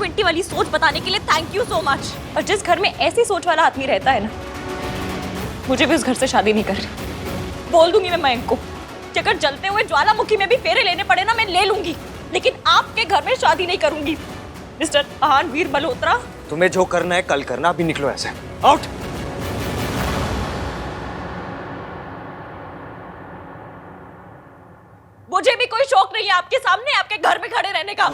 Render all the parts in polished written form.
20 वाली सोच बताने के लिए थैंक यू सो मच। और जिस घर में ऐसी सोच वाला आदमी रहता है ना, मुझे भी उस घर से शादी नहीं करनी। बोल दूंगी मैं मयंक को कि अगर जलते हुए ज्वालामुखी में भी फेरे लेने पड़े ना, मैं ले लूंगी, लेकिन आपके घर में शादी नहीं करूंगी। मिस्टर महानवीर मल्होत्रा, तुम्हें जो करना है कल करना, अभी निकलो ऐसे। आउट। मुझे भी कोई शौक नहीं है आपके सामने आपके घर में खड़े रहने का।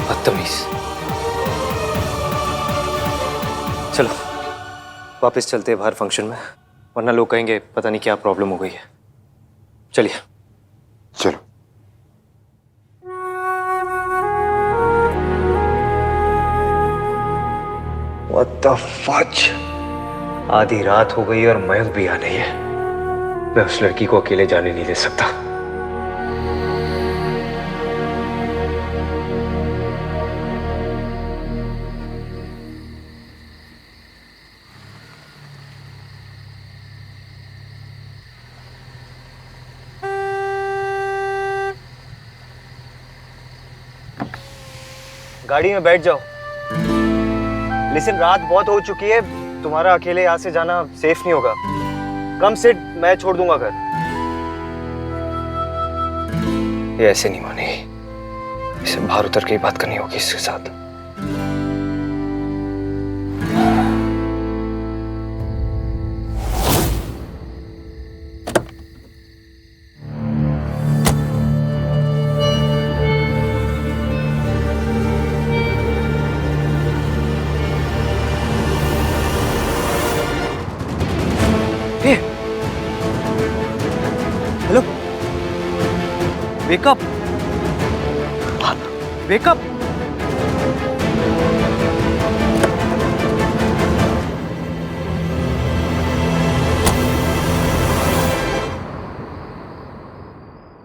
बदतमीज। चलो वापस चलते हैं बाहर फंक्शन में, वरना लोग कहेंगे पता नहीं क्या प्रॉब्लम हो गई है। चलिए चलो। What the fudge? आधी रात हो गई और मयंक भी आ नहीं है। मैं उस लड़की को अकेले जाने नहीं दे सकता। गाड़ी में बैठ जाओ। लिसन, रात बहुत हो चुकी है, तुम्हारा अकेले यहाँ से जाना सेफ नहीं होगा। कम सिट, मैं छोड़ दूंगा घर। ये ऐसे नहीं मानेगी, इसे बाहर उतर के ही बात करनी होगी इसके साथ। Hello, wake up, wake up.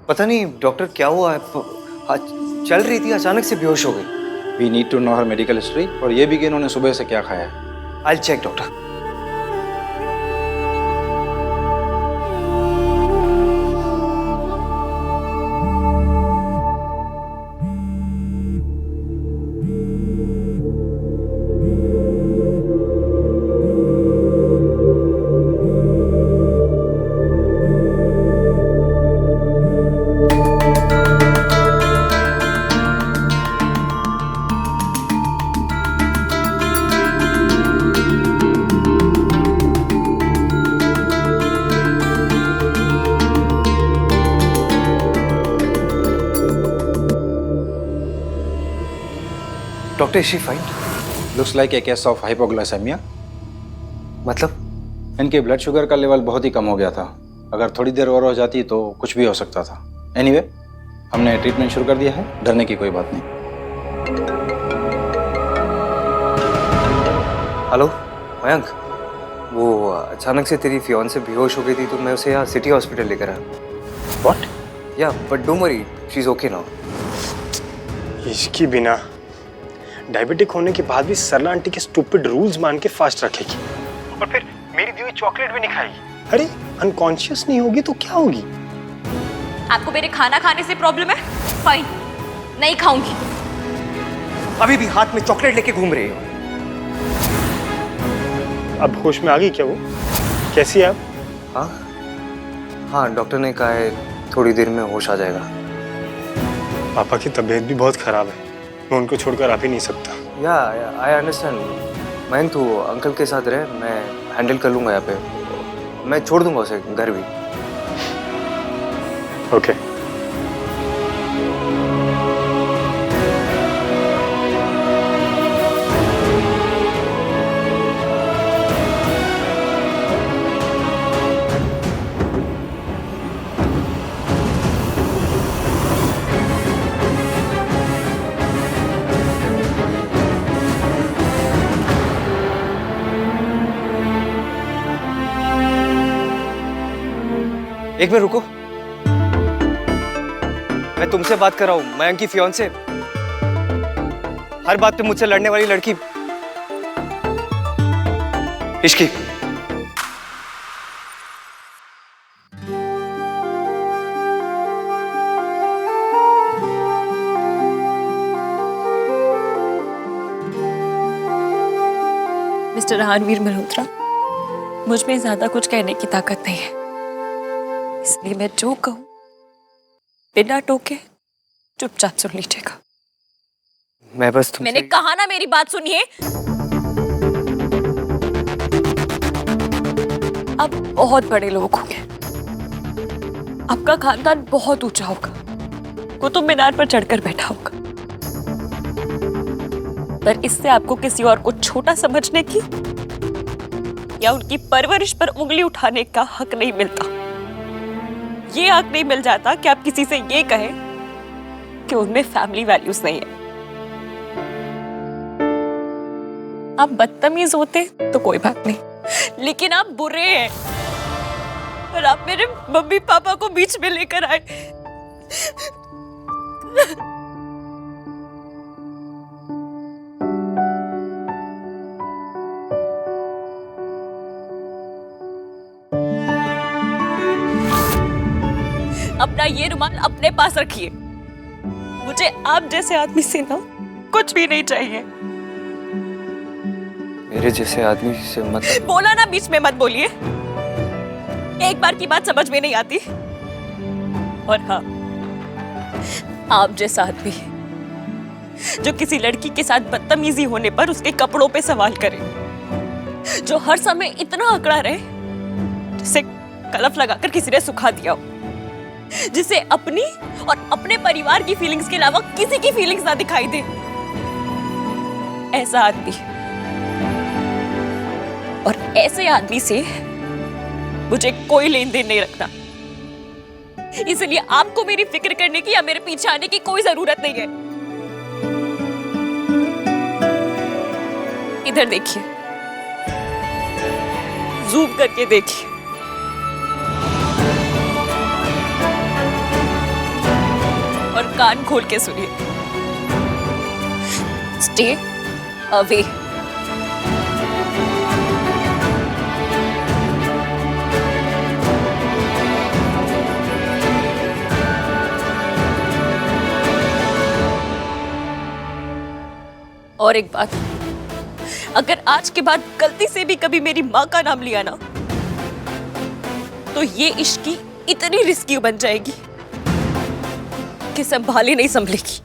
पता नहीं डॉक्टर क्या हुआ है, चल रही थी अचानक से बेहोश हो गई। We need to know her medical history और ये भी कि इन्होंने सुबह से क्या खाया है। I'll check doctor. Doctor, is she fine? Looks like a case of hypoglycemia। मतलब इनके ब्लड शुगर का लेवल बहुत ही कम हो गया था। अगर थोड़ी देर और हो जाती तो कुछ भी हो सकता था। एनीवे, हमने ट्रीटमेंट शुरू कर दिया है, डरने की कोई बात नहीं। हेलो मयंक, वो अचानक से तेरी फियांसे बेहोश हो गई थी तो मैं उसे यहाँ सिटी हॉस्पिटल लेकर आया। व्हाट? या but don't worry, she is okay now. इसकी बिना डायबिटिक होने के बाद भी सरला आंटी के स्टूपिड रूल्स मान के फास्ट रखेगी, और फिर मेरी दी हुई चॉकलेट भी नहीं खाएगी। अरे अनकॉन्शियस नहीं होगी तो क्या होगी? आपको मेरे खाना खाने से प्रॉब्लम है? फाइन, नहीं खाऊंगी। अभी भी हाथ में चॉकलेट लेके घूम रही हो। अब होश में आ गई क्या वो? कैसी है अब? हाँ हाँ, डॉक्टर ने कहा है थोड़ी देर में होश आ जाएगा। पापा की तबीयत भी बहुत खराब है, मैं उनको छोड़कर आ भी नहीं सकता। या आई अंडरस्टैंड। मयंक तू अंकल के साथ रहे, मैं हैंडल कर लूंगा यहाँ पे। मैं छोड़ दूंगा उसे घर भी। ओके। एक मिनट रुको, मैं तुमसे बात कर रहा हूँ, मयंक की फियांसे। हर बात पे मुझसे लड़ने वाली लड़की। इश्की, मिस्टर रणवीर मल्होत्रा, मुझ में ज्यादा कुछ कहने की ताकत नहीं है, इसलिए मैं जो कहूं बिना टोके चुपचाप सुन लीजिएगा। मैं बस तुमसे मैंने कहा ना, मेरी बात सुनिए। आप बहुत बड़े लोग होंगे, आपका खानदान बहुत ऊंचा होगा, कुतुब मीनार पर चढ़कर बैठा होगा, पर इससे आपको किसी और को छोटा समझने की या उनकी परवरिश पर उंगली उठाने का हक नहीं मिलता। ये हक नहीं मिल जाता कि आप किसी से ये कहें कि उनमें फैमिली वैल्यूज नहीं है। आप बदतमीज होते तो कोई बात नहीं, लेकिन आप बुरे हैं और आप मेरे मम्मी पापा को बीच में लेकर आए। अपना ये रुमाल अपने पास रखिए। मुझे आप जैसे आदमी से ना कुछ भी नहीं चाहिए। मेरे जैसे आदमी से मतलब? बोला ना, बीच में मत बोलिए। एक बार की बात समझ में नहीं आती। और हाँ, आप जैसा आदमी जो किसी लड़की के साथ बदतमीजी होने पर उसके कपड़ों पे सवाल करे, जो हर समय इतना अकड़ा रहे जिसे कलफ लगाकर किसी ने सुखा दिया हो, जिसे अपनी और अपने परिवार की फीलिंग्स के अलावा किसी की फीलिंग्स ना दिखाई दे, ऐसा आदमी और ऐसे आदमी से मुझे कोई लेन देन नहीं रखना। इसलिए आपको मेरी फिक्र करने की या मेरे पीछे आने की कोई जरूरत नहीं है। इधर देखिए, जूम करके देखिए। और कान खोल के सुनिए। Stay away. और एक बात, अगर आज के बाद गलती से भी कभी मेरी माँ का नाम लिया ना, तो ये इश्क की इतनी रिस्की बन जाएगी कि संभाली नहीं संभलेगी।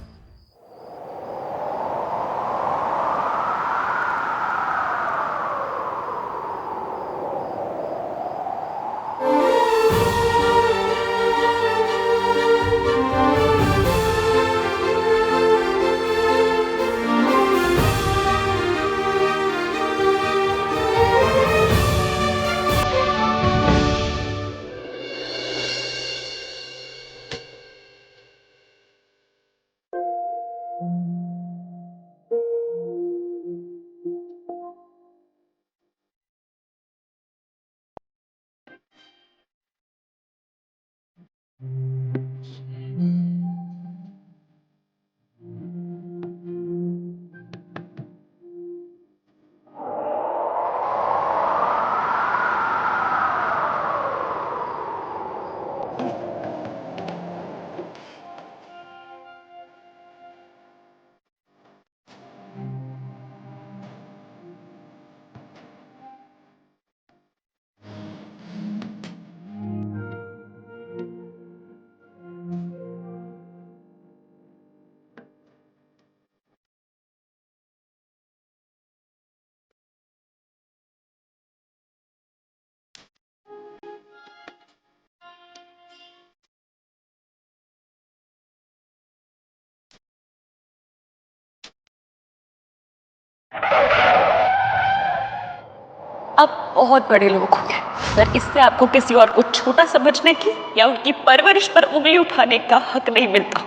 आप बहुत बड़े लोग होंगे, पर इससे आपको किसी और को छोटा समझने की या उनकी परवरिश पर उंगली उठाने का हक नहीं मिलता।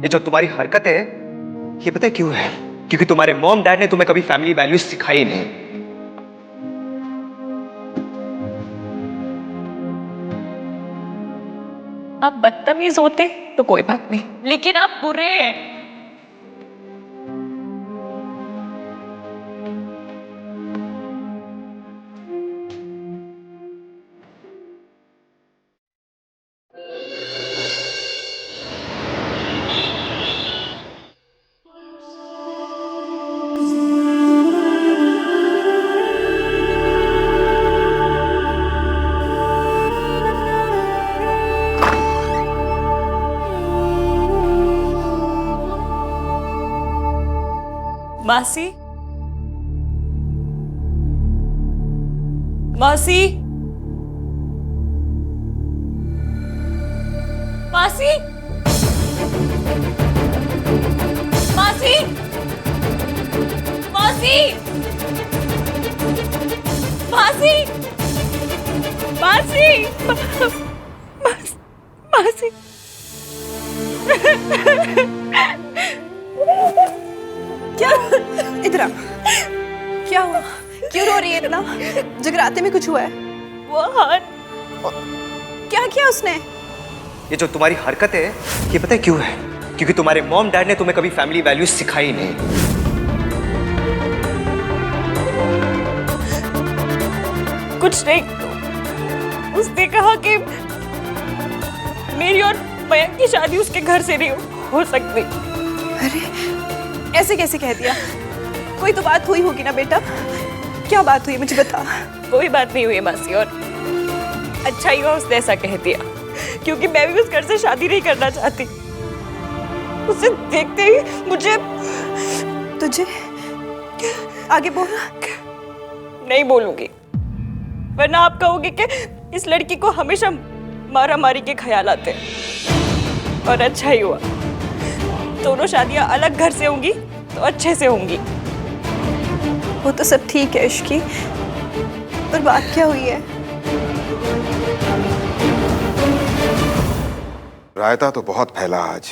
ये जो तुम्हारी हरकत है, ये पता है क्यों है? क्योंकि तुम्हारे मॉम डैड ने तुम्हें कभी फैमिली वैल्यूज सिखाई नहीं। आप बदतमीज होते तो कोई बात नहीं, लेकिन आप बुरे हैं। मासी, मासी, मासी, मासी, मासी, मासी, मासी, मासी। क्या? इधर आ। क्या हुआ? क्यों रो रही है इतना? जगराते में कुछ हुआ है? वो हाथ। क्या किया उसने? ये जो तुम्हारी हरकत है, ये पता है क्यों है? क्योंकि तुम्हारे मॉम डैड ने तुम्हें कभी फैमिली वैल्यूज सिखाई नहीं। कुछ नहीं, उसने कहा कि मेरी और मयंक की शादी उसके घर से नहीं हो सकती। अरे ऐसे कैसे कह दिया? कोई तो बात हुई होगी ना बेटा? क्या बात हुई मुझे बता। कोई बात नहीं हुई मासी, और अच्छा ही हुआ उसने ऐसा कह दिया, क्योंकि मैं भी उस घर से शादी नहीं करना चाहती। उसे देखते ही मुझे। तुझे आगे बोल। नहीं बोलूंगी, वरना आप कहोगे कि इस लड़की को हमेशा मारा मारी के ख्याल आते हैं। और अच्छा ही हुआ, दोनों शादियां अलग घर से होंगी तो अच्छे से होंगी। वो तो सब ठीक है इश्की, पर बात क्या हुई है? रायता तो बहुत फैला आज,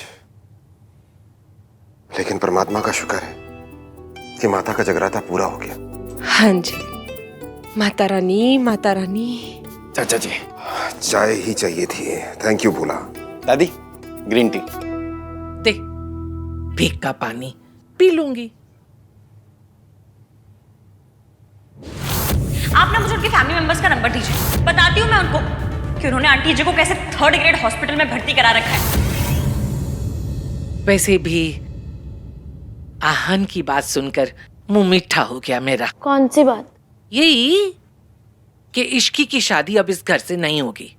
लेकिन परमात्मा का शुक्र है कि माता का जगराता पूरा हो गया। हाँ जी, माता रानी, माता रानी। चाचा जी, चाय ही चाहिए थी। थैंक यू भोला। दादी, ग्रीन टी। दे, भीग का पानी पी लूंगी। आप ना मुझे उनके फैमिली मेंबर्स का नंबर दीजिए, बताती हूँ मैं उनको कि उन्होंने आंटी जी को कैसे 3rd ग्रेड हॉस्पिटल में भर्ती करा रखा है। वैसे भी आहन की बात सुनकर मुंह मीठा हो गया मेरा। कौन सी बात? यही कि इश्की की शादी अब इस घर से नहीं होगी।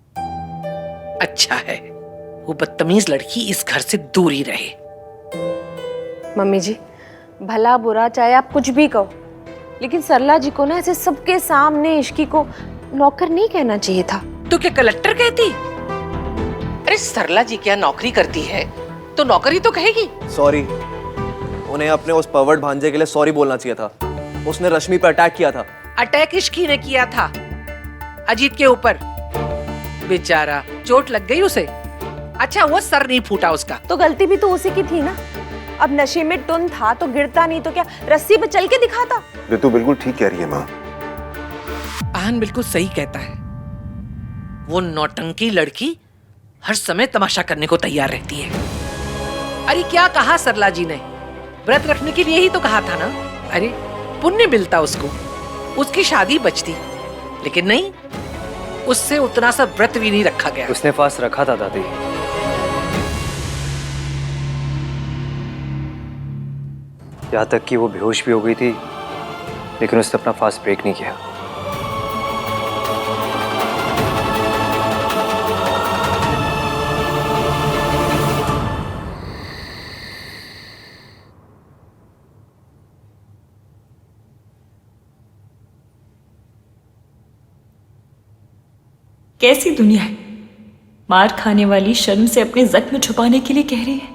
अच्छा है वो बदतमीज लड़की इस घर से दूर ही रहे। मम्मी जी, भला बुरा चाहे आप कुछ भी कहो, लेकिन सरला जी को ना ऐसे सबके सामने इश्की को नौकर नहीं कहना चाहिए था। तो क्या कलेक्टर कहती? अरे सरला जी क्या नौकरी करती है तो नौकरी तो कहेगी। सॉरी, उन्हें अपने उस परवर्ट भांजे के लिए सॉरी बोलना चाहिए था। उसने रश्मि पर अटैक किया था। अटैक इश्की ने किया था अजीत के ऊपर। बेचारा चोट लग गई उसे। अच्छा वो सर नहीं फूटा उसका। तो गलती भी तो उसी की थी ना। अब नशे में टुन था तो गिरता नहीं तो क्या रस्सी पे चल के दिखाता? ऋतु बिल्कुल ठीक कह रही है माँ। आहन बिल्कुल सही कहता है। वो नौटंकी लड़की हर समय तमाशा करने को तैयार रहती है। अरे क्या कहा सरला जी ने? व्रत रखने के लिए ही तो कहा था ना। अरे पुण्य मिलता उसको, उसकी शादी बचती, लेकिन नहीं, उससे उतना सा व्रत भी नहीं रखा गया। उसने फास्ट रखा था दादी। यहाँ तक कि वो बेहोश भी हो गई थी, लेकिन उसने अपना फास्ट ब्रेक नहीं किया। कैसी दुनिया है, मार खाने वाली शर्म से अपने जख्म छुपाने के लिए कह रही है,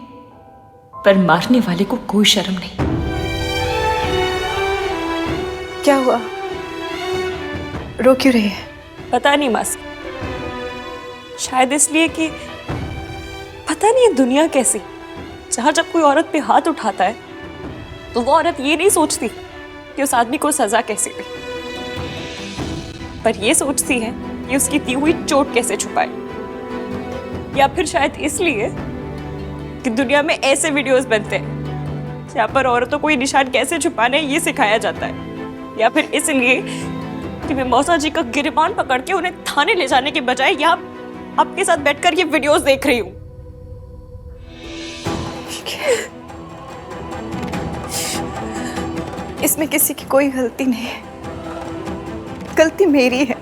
पर मारने वाले को कोई शर्म नहीं। क्या हुआ? रो क्यों रही है? पता नहीं मासी, शायद इसलिए कि पता नहीं ये दुनिया कैसी, जहां जब कोई औरत पे हाथ उठाता है तो वो औरत ये नहीं सोचती कि उस आदमी को सजा कैसे दे, पर ये सोचती है कि उसकी दी हुई चोट कैसे छुपाए। या फिर शायद इसलिए कि दुनिया में ऐसे वीडियोस बनते हैं जहाँ पर औरतों को ये निशान कैसे छुपाने ये सिखाया जाता है। या फिर इसलिए कि मैं मौसा जी का गिरबान पकड़ के उन्हें थाने ले जाने के बजाय यहाँ आपके साथ बैठकर ये वीडियोस देख रही हूँ। इसमें किसी की कोई गलती नहीं है, गलती मेरी है।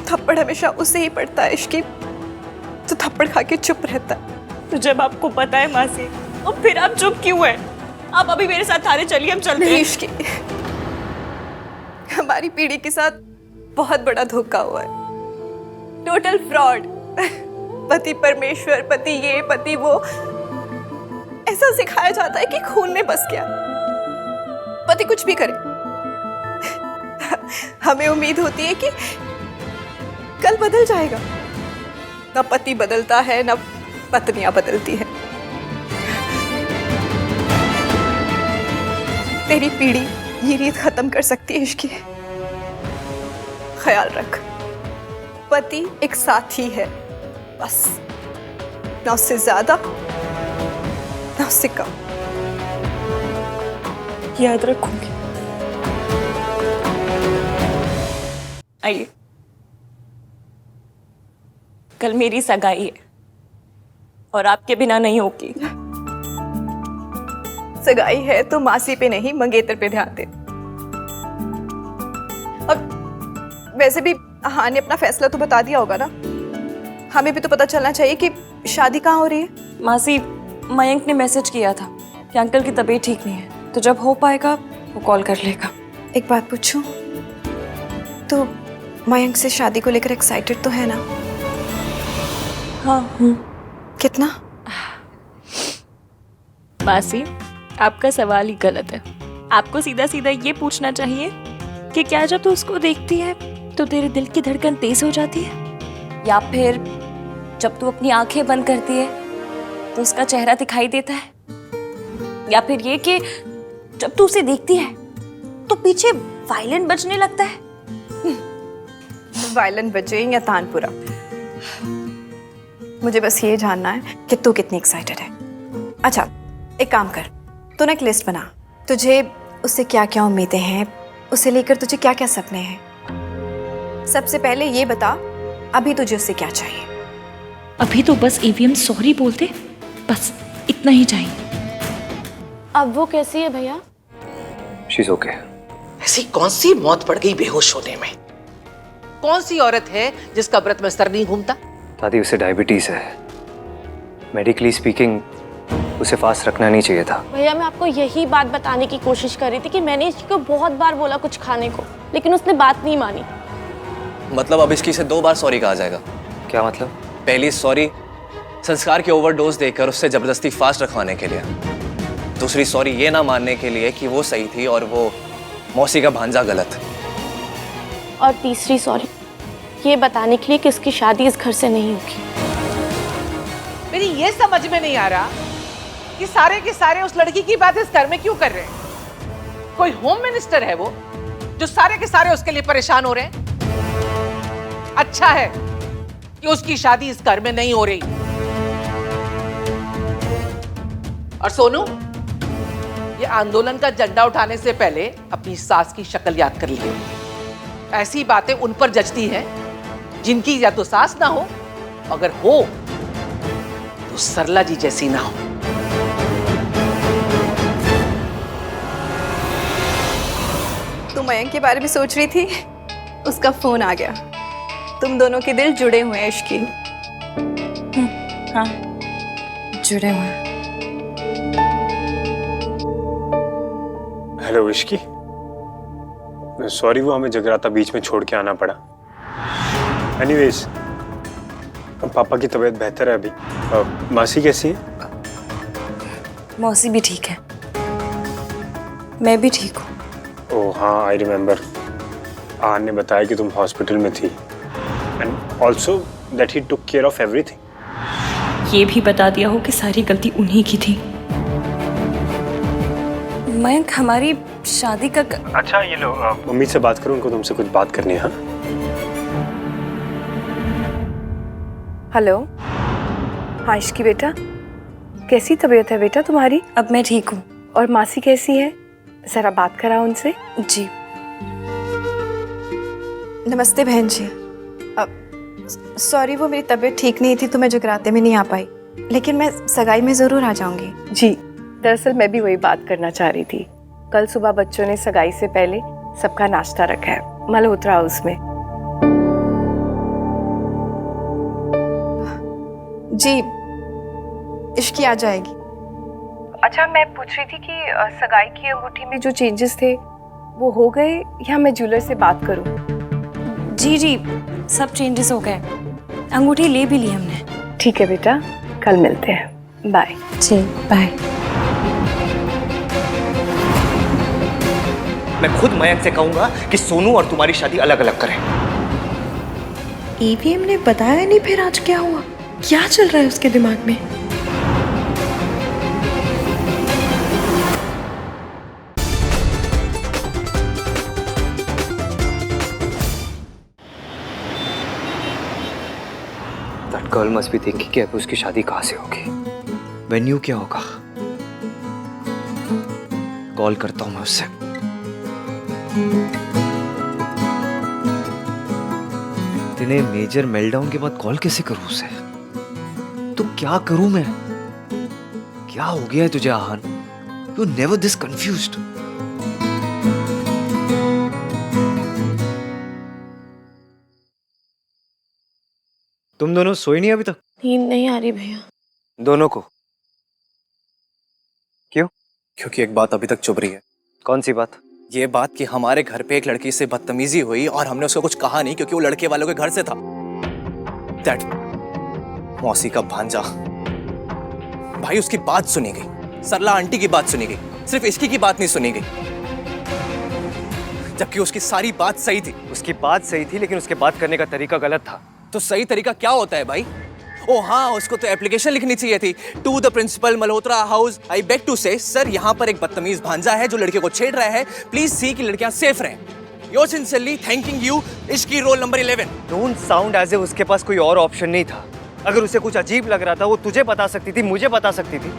थप्पड़ हमेशा उसे ही पड़ता है इश्की, तो थप्पड़ खा के चुप रहता है। तो जब आपको पता है मासी, तो फिर आप चुप क्यों है? आप अभी मेरे साथ थाने चलिए, हम चलते नहीं हैं। इश्की, हमारी पीढ़ी के साथ बहुत बड़ा धोखा हुआ है, टोटल फ्रॉड। पति परमेश्वर, पति ये पति वो, ऐसा सिखाया जाता है कि खून में बस गया। पति कुछ भी करे, हमें उम्मीद होती है कि कल बदल जाएगा। ना पति बदलता है, ना पत्नियां बदलती है। तेरी पीढ़ी ये रीत खत्म कर सकती है इश्की। ख्याल रख, पति एक साथी है बस, ना उससे ज्यादा ना उससे कम। याद रखूंगी। आइए, कल मेरी सगाई है और आपके बिना नहीं होगी। सगाई है तो मासी पे नहीं मंगेतर पे ध्यान दे। अब वैसे भी हाँ ने अपना फैसला तो बता दिया होगा ना, हमें भी तो पता चलना चाहिए कि शादी कहाँ हो रही है। मासी, मयंक ने मैसेज किया था कि अंकल की तबीयत ठीक नहीं है, तो जब हो पाएगा वो कॉल कर लेगा। एक बात पूछूं, तो मयंक से शादी को लेकर एक्साइटेड तो है ना? हाँ। कितना? मासी, आपका सवाल ही गलत है। आपको सीधा सीधा ये पूछना चाहिए कि क्या जब तू उसको देखती है तो तेरे दिल की धड़कन तेज हो जाती है, या फिर जब तू अपनी आंखें बंद करती है तो उसका चेहरा दिखाई देता है, या फिर ये कि जब तू उसे देखती है तो पीछे वायलिन बजने लगता है। वायलिन बजे या तानपुरा, मुझे बस ये जानना है कि तू कितनी एक्साइटेड है। अच्छा, एक काम कर, तू ना एक लिस्ट बना, तुझे उससे क्या क्या उम्मीदें हैं, उसे लेकर तुझे क्या क्या सपने हैं। सबसे पहले ये बता, अभी तुझे उससे क्या चाहिए? अभी तो बस ईवीएम सॉरी बोलते, बस इतना ही चाहिए। अब वो कैसी है भैया? शीज ओके। ऐसी कौन सी मौत पड़ गई बेहोश होने में? कौन सी औरत है जिसका व्रत में सर नहीं घूमता? दादी, उसे डायबिटीज है। मेडिकली स्पीकिंग उसे फास्ट रखना नहीं चाहिए था। भैया मैं आपको यही बात बताने की कोशिश कर रही थी कि मैंने इसको बहुत बार बोला कुछ खाने को, लेकिन उसने बात नहीं मानी। मतलब अब इसकी से 2 बार सॉरी कहा जाएगा? क्या मतलब? पहली सॉरी संस्कार की ओवरडोज देकर उससे जबरदस्ती फास्ट रखवाने के लिए, दूसरी सॉरी ये ना मानने के लिए कि वो सही थी और वो मौसी का भांजा गलत, और तीसरी सॉरी ये बताने के लिए कि इसकी शादी इस घर से नहीं होगी। मेरी ये समझ में नहीं आ रहा कि सारे के सारे उस लड़की की बात इस घर में क्यों कर रहे हैं? कोई होम मिनिस्टर है वो जो सारे के सारे उसके लिए परेशान हो रहे हैं? अच्छा है कि उसकी शादी इस घर में नहीं हो रही। और सोनू, ये आंदोलन का झंडा उठाने से पहले अपनी सास की शक्ल याद कर लीजिए। ऐसी बातें उन पर जचती हैं जिनकी या तो सास ना हो, अगर हो तो सरला जी जैसी ना हो। तू मयंक के बारे में सोच रही थी, उसका फोन आ गया। तुम दोनों के दिल जुड़े हुए हैं इश्की। हाँ, जुड़े हुए हैं। हेलो इश्की, सॉरी वो हमें जगराता बीच में छोड़ के आना पड़ा। एनीवेज, पापा की तबीयत बेहतर है अभी। मासी कैसी है? मौसी भी ठीक है, मैं भी ठीक हूँ। ओह हाँ, आई रिमेम्बर। आन ने बताया कि तुम हॉस्पिटल में थी and also that he took care of everything. ये भी बता दिया हो कि सारी गलती उन्हीं की थी। मयंक, हमारी शादी का अच्छा ये लो, मम्मी से बात करो, उनको तुमसे कुछ बात करनी है। हाँ हेलो। हाँ इश्की बेटा, कैसी तबीयत है बेटा तुम्हारी? अब मैं ठीक हूँ। और मासी कैसी है? जरा बात करा उनसे। जी। नमस्ते बहन जी। सॉरी, वो मेरी तबीयत ठीक नहीं थी तो मैं जगराते में नहीं आ पाई, लेकिन मैं सगाई में ज़रूर आ जाऊंगी। जी, दरअसल मैं भी वही बात करना चाह रही थी। कल सुबह बच्चों ने सगाई से पहले सबका नाश्ता रखा है मल्होत्रा हाउस में। जी, इश्की आ जाएगी। अच्छा, मैं पूछ रही थी कि सगाई की अंगूठी में जो चेंजेस थे वो हो गए या मैं ज्वेलर से बात करूं? जी जी, सब चेंजेस हो गए, अंगूठी ले भी ली हमने। ठीक है बेटा, कल मिलते हैं। बाय। जी बाय। मैं खुद मयंक से कहूंगा कि सोनू और तुम्हारी शादी अलग अलग करें। ईवीएम ने बताया नहीं, फिर आज क्या हुआ? क्या चल रहा है उसके दिमाग में? That girl must be thinking कि अब उसकी शादी कहाँ से होगी। वेन्यू क्या होगा? कॉल करता हूँ मैं उससे। इतने मेजर मेल्टडाउन के बाद कॉल कैसे करूँ उसे? तो क्या करूँ मैं? क्या हो गया है तुझे आहान? You're never this confused. तुम दोनों सोए नहीं अभी तक? नींद नहीं आ रही भैया। दोनों को? क्यों? क्योंकि एक बात अभी तक चुभ रही है। कौन सी बात? ये बात कि हमारे घर पे एक लड़की से बदतमीजी हुई और हमने उसको कुछ कहा नहीं क्योंकि वो लड़के वालों के घर से था। दैट मौसी का भांजा। भाई उसकी बात सुनी गई, सरला आंटी की बात सुनी गई, सिर्फ इसकी की बात नहीं सुनी गई, जबकि उसकी सारी बात सही थी। उसकी बात सही थी लेकिन उसके बात करने का तरीका गलत था। तो सही तरीका क्या होता है भाई? ओ हाँ, उसको तो एप्लीकेशन लिखनी चाहिए थी। To the principal Malhotra house, I beg to say sir, यहाँ पर एक बदतमीज भांजा है जो लड़कियों को छेड़ रहा है, प्लीज सी कि लड़कियां सेफ रहें। योर सिंसियरली थैंकिंग यू, इश्की roll number 11। Don't sound as if उसके पास कोई और ऑप्शन नहीं था। अगर उसे कुछ अजीब लग रहा था वो तुझे बता सकती थी, मुझे बता सकती थी।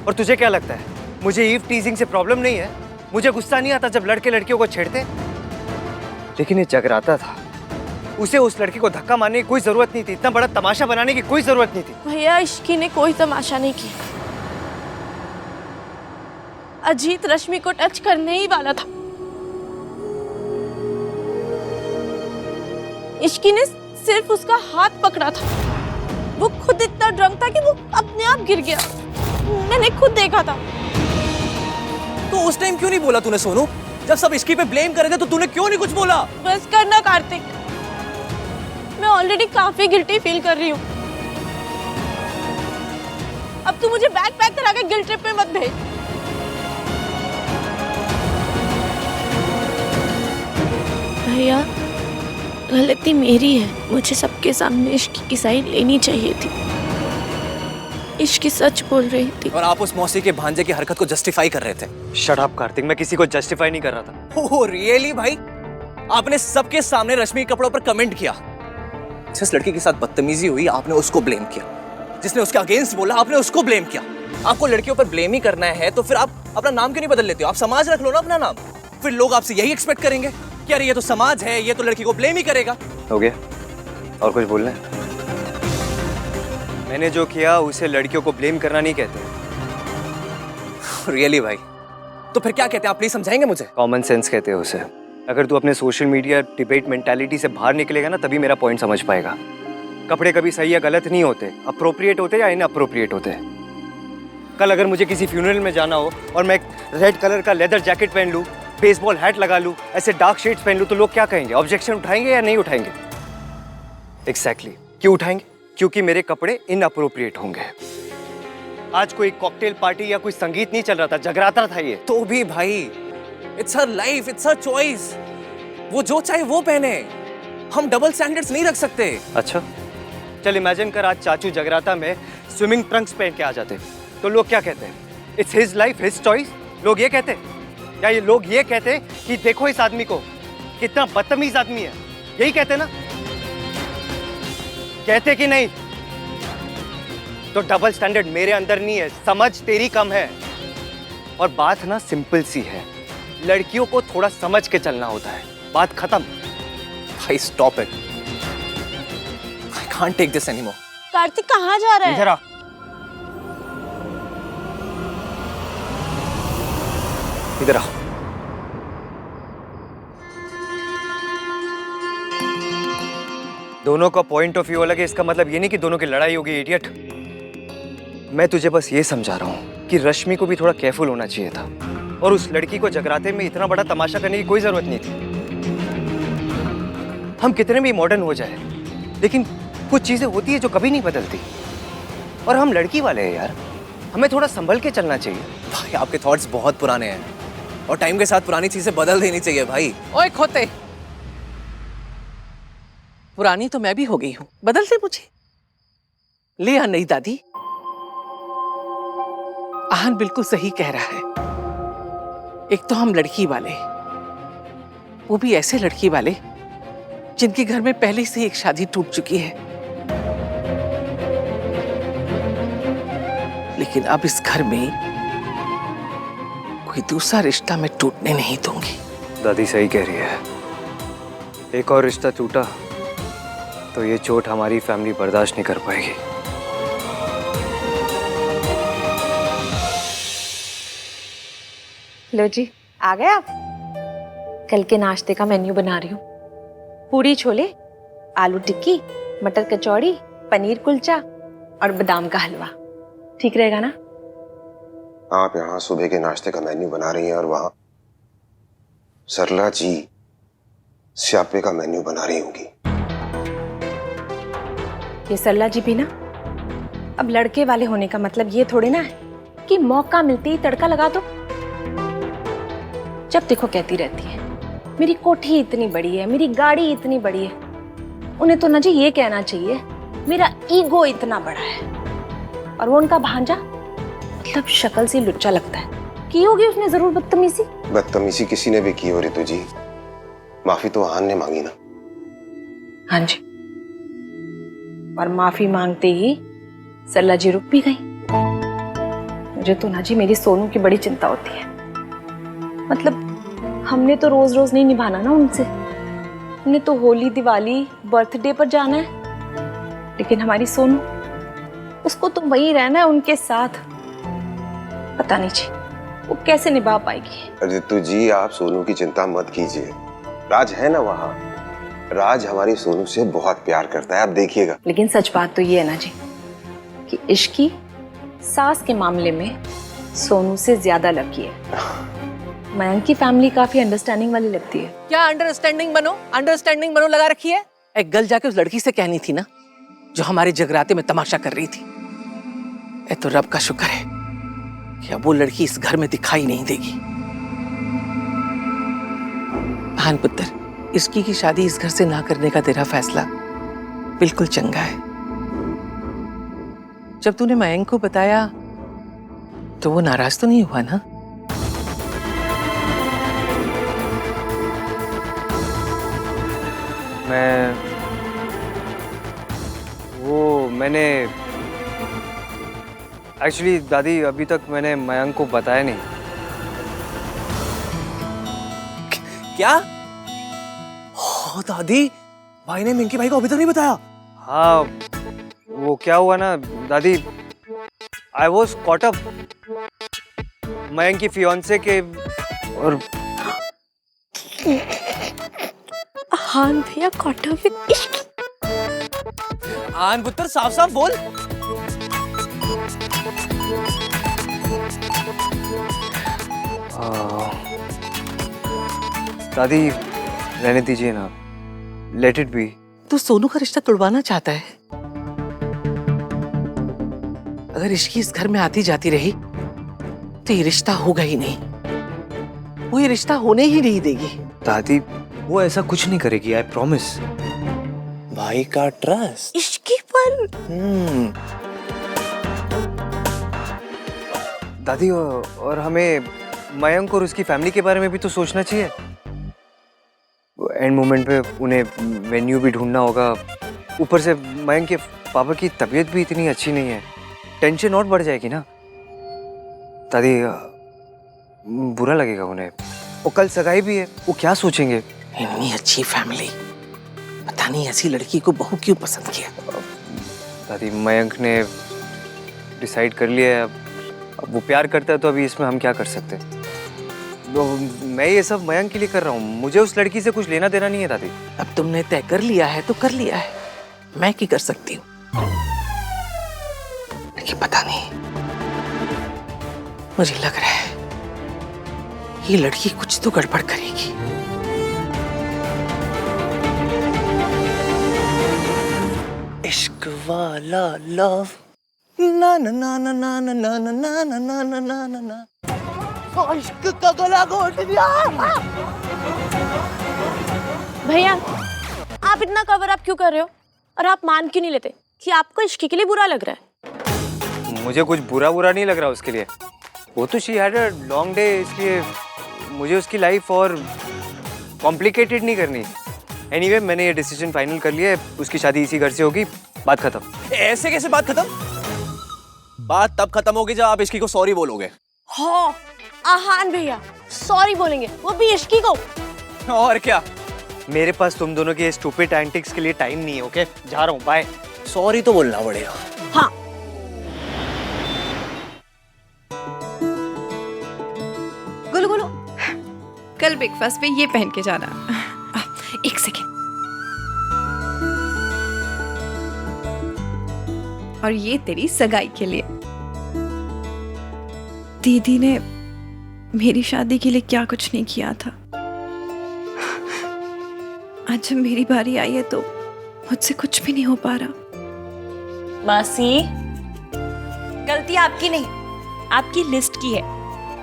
और तुझे क्या लगता है मुझे ईव टीजिंग से प्रॉब्लम नहीं है? मुझे गुस्सा नहीं आता जब लड़के लड़कियों को छेड़ते? लेकिन ये जगराता था, उसे उस लड़की को धक्का मारने की कोई जरूरत नहीं थी, इतना बड़ा तमाशा बनाने की कोई जरूरत नहीं थी। भैया इश्की ने कोई तमाशा नहीं किया। अजीत रश्मि को टच करने ही वाला था। इश्की ने सिर्फ उसका हाथ पकड़ा था। वो खुद इतना ड्रंक था कि वो अपने आप गिर गया। मैंने खुद देखा था। तो उस टाइम क्यों नहीं बोला तूने सोनू? जब सब इश्की पे ब्लेम कर रहे थे तो तूने क्यों नहीं कुछ बोला? बस करना कार्तिक, मैं ऑलरेडी काफी गिल्टी फील कर रही हूँ। अब तू मुझे बैग पैक करा के गिल्ट ट्रिप पे मत भेज। भैया गलती मेरी है, मुझे सबके सामने इश्क की साइड लेनी चाहिए थी। इश्क सच बोल रही थी और आप उस मौसी के भांजे की हरकत को जस्टिफाई कर रहे थे। शट अप कार्तिक, मैं किसी को जस्टिफाई नहीं कर रहा था। ओह रियली भाई? आपने सबके सामने रश्मि के कपड़ों पर कमेंट किया। जिस लड़की के साथ बदतमीजी हुई आपने उसको ब्लेम किया, जिसने उसके अगेंस्ट बोला आपने उसको ब्लेम किया। आपको लड़कियों पर ब्लेम ही करना है तो फिर आप अपना नाम क्यों नहीं बदल लेते हो? आप समाज रख लो ना अपना नाम। फिर लोग आपसे यही एक्सपेक्ट करेंगे कि अरे ये तो समाज है, ये तो लड़की को ब्लेम ही करेगा। हो गया? और कुछ बोलना है? मैंने जो किया उसे लड़कियों को ब्लेम करना नहीं कहते। रियली भाई? तो फिर क्या कहते हैं आप, प्लीज समझाएंगे मुझे? कॉमन सेंस कहते हैं उसे। अगर तू अपने सोशल मीडिया डिबेट मेंटालिटी से बाहर निकलेगा ना तभी मेरा पॉइंट समझ पाएगा। कपड़े कभी सही या गलत नहीं होते, अप्रोप्रिएट होते या इनअप्रोप्रिएट होते। कल अगर मुझे किसी फ्यूनरल में जाना हो और मैं एक रेड कलर का लेदर जैकेट पहन लूँ, बेसबॉल हैट लगा लूँ, ऐसे डार्क शेड्स पहन लूँ तो लोग क्या कहेंगे? ऑब्जेक्शन उठाएंगे या नहीं उठाएंगे? एग्जैक्टली। क्यों उठाएंगे? क्योंकि मेरे कपड़े इनअप्रोप्रिएट होंगे। आज कोई कॉकटेल पार्टी या कोई संगीत नहीं चल रहा था, जगराता था ये। तो भी भाई it's her life, it's her choice. वो जो चाहे वो पहने, हम डबल स्टैंडर्ड्स नहीं रख सकते। अच्छा चल इमेजिन कर आज चाचू जगराता में स्विमिंग ट्रंक्स पहन के आ जाते तो लोग क्या कहते हैं? It's his life, his choice. लोग ये कहते या ये लोग ये कहते कि देखो इस आदमी को, कितना बदतमीज आदमी है, यही कहते ना? कहते कि नहीं? तो डबल स्टैंडर्ड मेरे अंदर नहीं है, समझ तेरी कम है। और बात ना सिंपल सी है, लड़कियों को थोड़ा समझ के चलना होता है, बात खत्म। भाई stop it, I can't take this anymore. Kartik कहाँ जा रहा है? इधर आ। इधर आ। दोनों का पॉइंट ऑफ व्यू अलग है, इसका मतलब ये नहीं कि दोनों की लड़ाई होगी, इडियट। मैं तुझे बस ये समझा रहा हूं कि रश्मि को भी थोड़ा केयरफुल होना चाहिए था और उस लड़की को जगराते में इतना बड़ा तमाशा करने की कोई जरूरत नहीं थी। हम कितने भी मॉडर्न हो जाए, लेकिन कुछ चीजें होती है जो कभी नहीं बदलती। और हम लड़की वाले हैं यार, हमें थोड़ा संभल के चलना चाहिए। भाई आपके थॉट्स बहुत पुराने हैं और टाइम के साथ पुरानी चीजें बदल देनी चाहिए भाई। ओए खोते, पुरानी तो मैं भी हो गई हूं, बदल दे मुझे। ले आ नहीं दादी, आहन बिल्कुल सही कह रहा है। एक तो हम लड़की वाले, वो भी ऐसे लड़की वाले जिनके घर में पहले से एक शादी टूट चुकी है, लेकिन अब इस घर में कोई दूसरा रिश्ता मैं टूटने नहीं दूंगी। दादी सही कह रही है, एक और रिश्ता टूटा तो ये चोट हमारी फैमिली बर्दाश्त नहीं कर पाएगी। लो जी, आ गए आप। कल के नाश्ते का मेन्यू बना रही हूँ। पूरी छोले, आलू टिक्की, मटर कचौड़ी, पनीर कुलचा और बादाम का हलवा। ठीक रहेगा ना? आप यहाँ सुबह के नाश्ते का मेन्यू बना रही हैं और वहां सरला जी स्यापे का मेन्यू बना रही होंगी। ये सरला जी भी ना, अब लड़के वाले होने का मतलब ये थोड़ी ना है कि मौका मिलते ही तड़का लगा दो। जब देखो कहती रहती है मेरी कोठी इतनी बड़ी है, मेरी गाड़ी इतनी बड़ी है। उन्हें तो ना जी ये कहना चाहिए मेरा ईगो इतना बड़ा है। और वो उनका भांजा मतलब शक्ल से लुच्चा लगता है। की होगी उसने जरूर बदतमीजी। बदतमीजी किसी ने भी की हो रितु जी, माफी तो आहन ने मांगी ना। हाँ जी, और माफी मांगते ही सरला जी रुक भी गई। मुझे तो ना जी मेरी सोनू की बड़ी चिंता होती है। मतलब हमने तो रोज रोज नहीं निभाना ना उनसे, उन्हें तो होली दिवाली बर्थडे पर जाना है, लेकिन हमारी सोनू उसको तो वहीं रहना है उनके साथ। पता नहीं जी वो कैसे निभा पाएगी। रितु जी आप सोनू की चिंता मत कीजिए, राज है ना वहाँ। राज हमारी सोनू से बहुत प्यार करता है, आप देखिएगा। लेकिन सच बात तो ये है ना जी कि इश्क की सास के मामले में सोनू से ज्यादा लकी है। मयंक की फैमिली काफी अंडरस्टैंडिंग वाली लगती है। क्या अंडरस्टैंडिंग बनो लगा रखी है। एक गल जाके उस लड़की से कहनी थी ना जो हमारे जगराते में तमाशा कर रही थी। ए तो रब का शुक्र है कि अब वो लड़की इस घर में दिखाई नहीं देगी। हान पुत्र, इसकी की शादी इस घर से ना करने का तेरा फैसला बिल्कुल चंगा है। जब तूने मयंक को बताया तो वो नाराज तो नहीं हुआ ना? मैंने एक्चुअली दादी अभी तक मैंने मयंक को बताया नहीं। क्या? ओ दादी, भाई ने मिंकी भाई को अभी तक नहीं बताया? हाँ, वो क्या हुआ ना दादी, I was caught up Mayank की फियांसे के। और हान भैया कॉट अप विद इश्क। आन पुत्र साफ साफ बोल। दादी रहने दीजिए ना, लेट इट बी। तू सोनू का रिश्ता तुड़वाना चाहता है। अगर इश्की इस घर में आती जाती रही तो ये रिश्ता होगा ही नहीं, वो ये रिश्ता होने ही नहीं देगी। दादी वो ऐसा कुछ नहीं करेगी, आई प्रॉमिस। भाई का ट्रस्ट इश्की पर। दादी और हमें मयंक और उसकी फैमिली के बारे में भी तो सोचना चाहिए। एंड मोमेंट पे उन्हें मेन्यू भी ढूंढना होगा। ऊपर से मयंक के पापा की तबीयत भी इतनी अच्छी नहीं है, टेंशन और बढ़ जाएगी ना। दादी बुरा लगेगा उन्हें, वो कल सगाई भी है, वो क्या सोचेंगे। इतनी अच्छी फैमिली, पता नहीं ऐसी लड़की को बहू क्यों पसंद किया। दादी मयंक ने डिसाइड कर लिया है, अब वो प्यार करता है तो अभी इसमें हम क्या कर सकते हैं। मैं ये सब मयंक के लिए कर रहा हूँ, मुझे उस लड़की से कुछ लेना देना नहीं है दादी। अब तुमने तय कर लिया है तो कर लिया है, मैं क्या कर सकती हूँ। लेकिन पता नहीं मुझे लग रहा है ये लड़की कुछ तो गड़बड़ करेगी। इश्क वाला लव ना ना ना ना ना ना ना ना ना ना ना ना ना ना ना इश्क का गला घोट दिया। भैया आप इतना कवर अप क्यों कर रहे हो और आप मान क्यों नहीं लेते कि आपको इश्क के लिए बुरा लग रहा है? मुझे कुछ बुरा नहीं लग रहा उसके लिए। वो तो she had a long day, इसलिए मुझे उसकी लाइफ और कॉम्प्लिकेटेड नहीं करनी। एनीवे, मैंने ये डिसीजन फाइनल कर लिया है, उसकी शादी इसी घर से होगी, बात खत्म। ऐसे कैसे बात खत्म? बात तब खत्म होगी जब आप इश्की को सॉरी बोलोगे। हाँ आहान भैया सॉरी बोलेंगे, वो भी इश्की को। और क्या? मेरे पास तुम दोनों के स्टूपिड एंटिक्स के लिए टाइम नहीं है। ओके, जा रहा हूँ, बाय। सॉरी तो बोलना पड़ेगा। हाँ गुलू गुलू, कल ब्रेकफास्ट पे ये पहन के जाना। एक सेकेंड। और ये तेरी सगाई के लिए। दीदी ने मेरी शादी के लिए क्या कुछ नहीं किया था। आज जब मेरी बारी आई है तो मुझसे कुछ भी नहीं हो पा रहा। मासी, गलती आपकी नहीं, आपकी लिस्ट की है।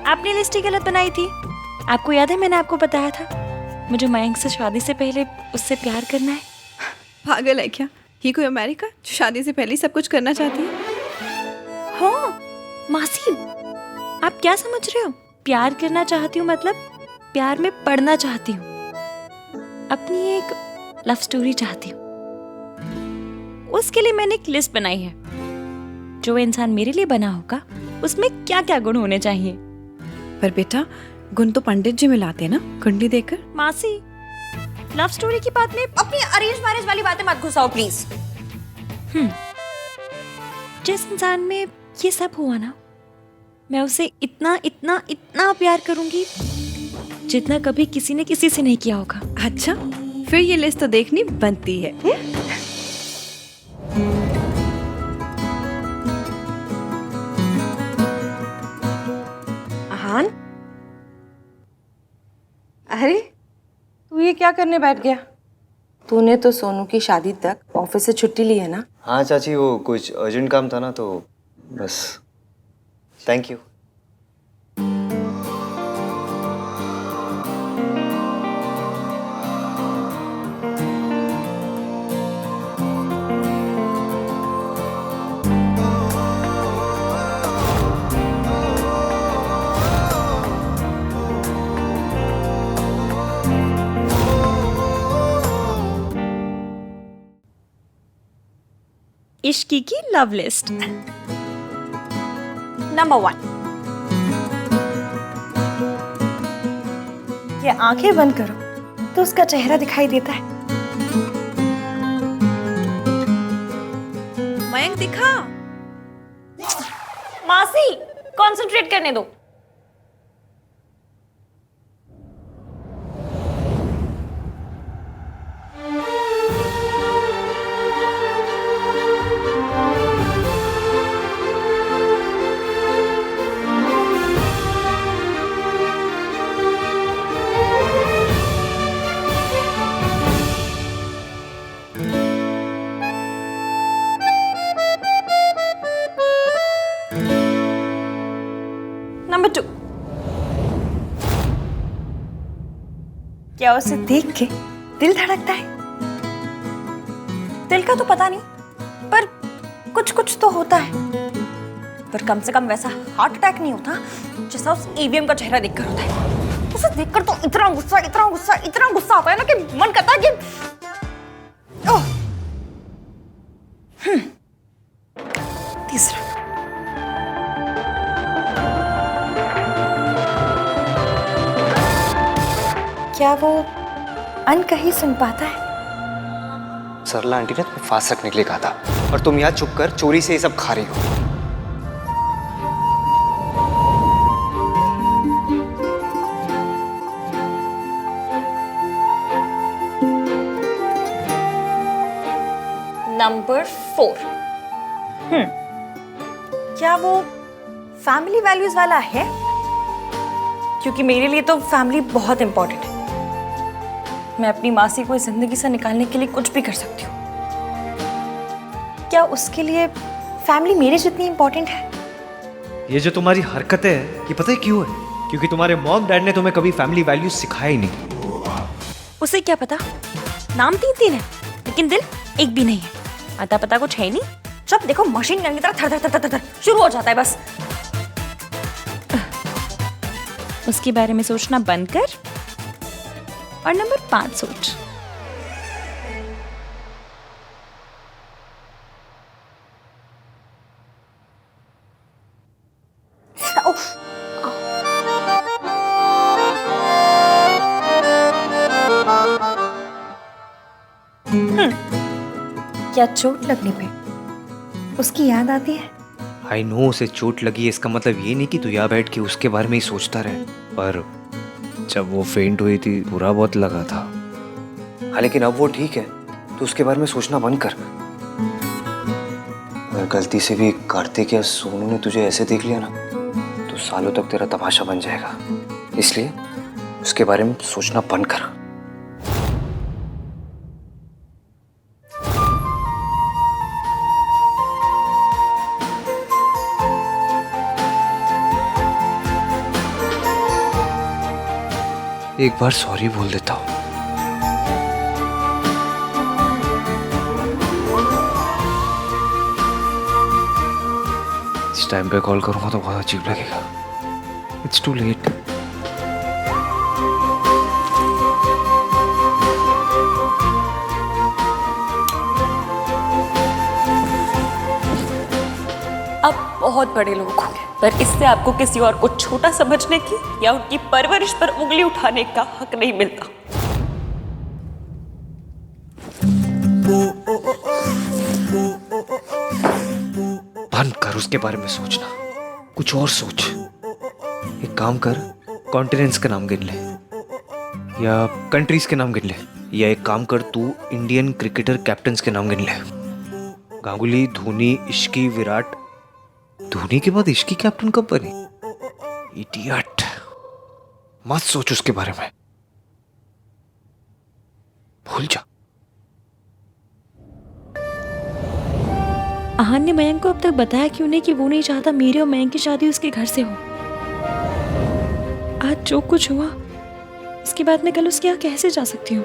आपने लिस्ट ही गलत बनाई थी। आपको याद है मैंने आपको बताया था मुझे मयंक से शादी से पहले उससे प्यार करना है। पागल है क्या? ये कोई अमेरिका जो शादी से पहले ही सब कुछ करना चाहती है? हाँ मासी, आप क्या समझ रहे हो? प्यार करना चाहती हूँ मतलब प्यार में पड़ना चाहती हूँ। अपनी एक लव स्टोरी चाहती हूँ। उसके लिए मैंने एक लिस्ट बनाई है। जो इंसान मेरे लिए बना होगा उसमें क्या क्या गुण होने चाहिए। पर बेटा, गुण तो पंडित जी मिलाते हैं ना, कुंडली देकर। मासी, लव स्टोरी की बात में अपनी अरेंज मैरिज वाली बातें मत घुसाओ प्लीज। जिस इंसान में ये सब हुआ ना, मैं उसे इतना इतना इतना प्यार करूंगी जितना कभी किसी ने किसी से नहीं किया होगा। अच्छा, फिर ये लिस्ट तो देखनी बनती है। आहान, अरे तू ये क्या करने बैठ गया? तूने तो सोनू की शादी तक ऑफिस से छुट्टी ली है ना? हाँ चाची, वो कुछ अर्जेंट काम था ना, तो बस। Thank you. इश्की की लव लिस्ट। नंबर 1, ये आंखें बंद करो तो उसका चेहरा दिखाई देता है। मयंक दिखा। मासी कंसंट्रेट करने दो। नंबर 2, क्या उसे देख के दिल धड़कता है? दिल का तो पता नहीं, पर कुछ कुछ तो होता है। पर कम से कम वैसा हार्ट अटैक नहीं होता जैसा उस ईवीएम का चेहरा देखकर होता है। उसे देखकर तो इतना गुस्सा आता है ना कि मन करता है कि ओह। तीसरा, क्या वो अनकही सुन पाता है? सरला आंटी ने तुम्हें फास्ट रखने के लिए कहा था, और तुम यहाँ चुप कर चोरी से ये सब खा रही हो। नंबर 4, क्या वो फैमिली वैल्यूज वाला है? क्योंकि मेरे लिए तो फैमिली बहुत इंपॉर्टेंट है। मैं अपनी मासी को इस जिंदगी से निकालने के लिए कुछ भी कर सकती हूँ। क्या उसके लिए फैमिली मेरे जितनी इंपॉर्टेंट है? ये जो तुम्हारी हरकतें हैं, ये पता है क्यों है? क्योंकि तुम्हारे मॉम डैड ने तुम्हें कभी फैमिली वैल्यूज सिखाया ही नहीं। उसे क्या पता? नाम 3 है लेकिन दिल एक भी नहीं है। अता पता कुछ है ही नहीं। जब देखो मशीन गन की तरह थर थर थर थर थर शुरू हो जाता है बस। उसके बारे में सोचना बंद कर और नंबर 5 सोच। क्या चोट लगने पे उसकी याद आती है? आई नो उसे चोट लगी है, इसका मतलब ये नहीं कि तू यहाँ बैठ के उसके बारे में ही सोचता रहे। पर जब वो फेंट हुई थी बुरा बहुत लगा था। हाँ लेकिन अब वो ठीक है, तो उसके बारे में सोचना बंद कर। अगर गलती से भी कार्तिक या सोनू ने तुझे ऐसे देख लिया ना तो सालों तक तेरा तमाशा बन जाएगा। इसलिए उसके बारे में सोचना बंद कर। एक बार सॉरी बोल देता हूँ। इस टाइम पे कॉल करूंगा तो बहुत अजीब लगेगा। It's too late. आप बहुत बड़े लोग होंगे, पर इससे आपको किसी और को छोटा समझने की या उनकी परवरिश पर उंगली उठाने का हक नहीं मिलता। बंद कर उसके बारे में सोचना, कुछ और सोच। एक काम कर, कॉन्टिनेंट्स के नाम गिन ले या कंट्रीज के नाम गिन ले, या एक काम कर तू इंडियन क्रिकेटर कैप्टन्स के नाम गिन ले। गांगुली, धोनी, इश्की, विराट। धोनी के बाद इश्की कैप्टन कब बनी? इडियट। मत सोच उसके बारे में, भूल जा। आहान ने मयंक को अब तक बताया क्यों नहीं कि वो नहीं चाहता मेरे और मयंक की शादी उसके घर से हो? आज जो कुछ हुआ इसके बाद मैं कल उसके यहाँ कैसे जा सकती हूँ?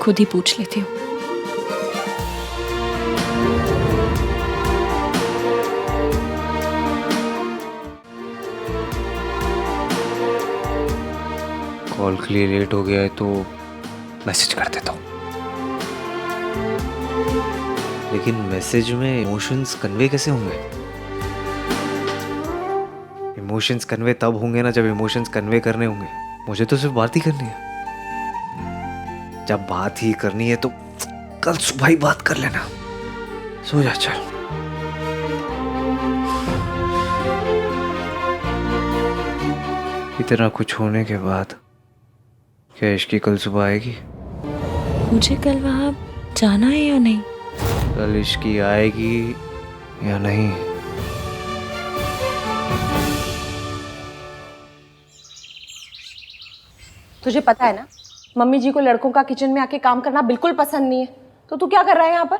खुद ही पूछ लेती हूँ। कॉल के लिए लेट हो गया है तो मैसेज कर देता हूँ। लेकिन मैसेज में इमोशंस कन्वे कैसे होंगे? इमोशंस कन्वे तब होंगे ना जब इमोशंस कन्वे करने होंगे। मुझे तो सिर्फ बात ही करनी है। जब बात ही करनी है तो कल सुबह ही बात कर लेना। सो जा चल। इतना कुछ होने के बाद क्या इश्की कल सुबह आएगी? मुझे कल वहां जाना है या नहीं? कल इश्की आएगी या नहीं? तुझे पता है ना, मम्मी जी को लड़कों का किचन में आके काम करना बिल्कुल पसंद नहीं है। तो तू क्या कर रहा है यहाँ पर?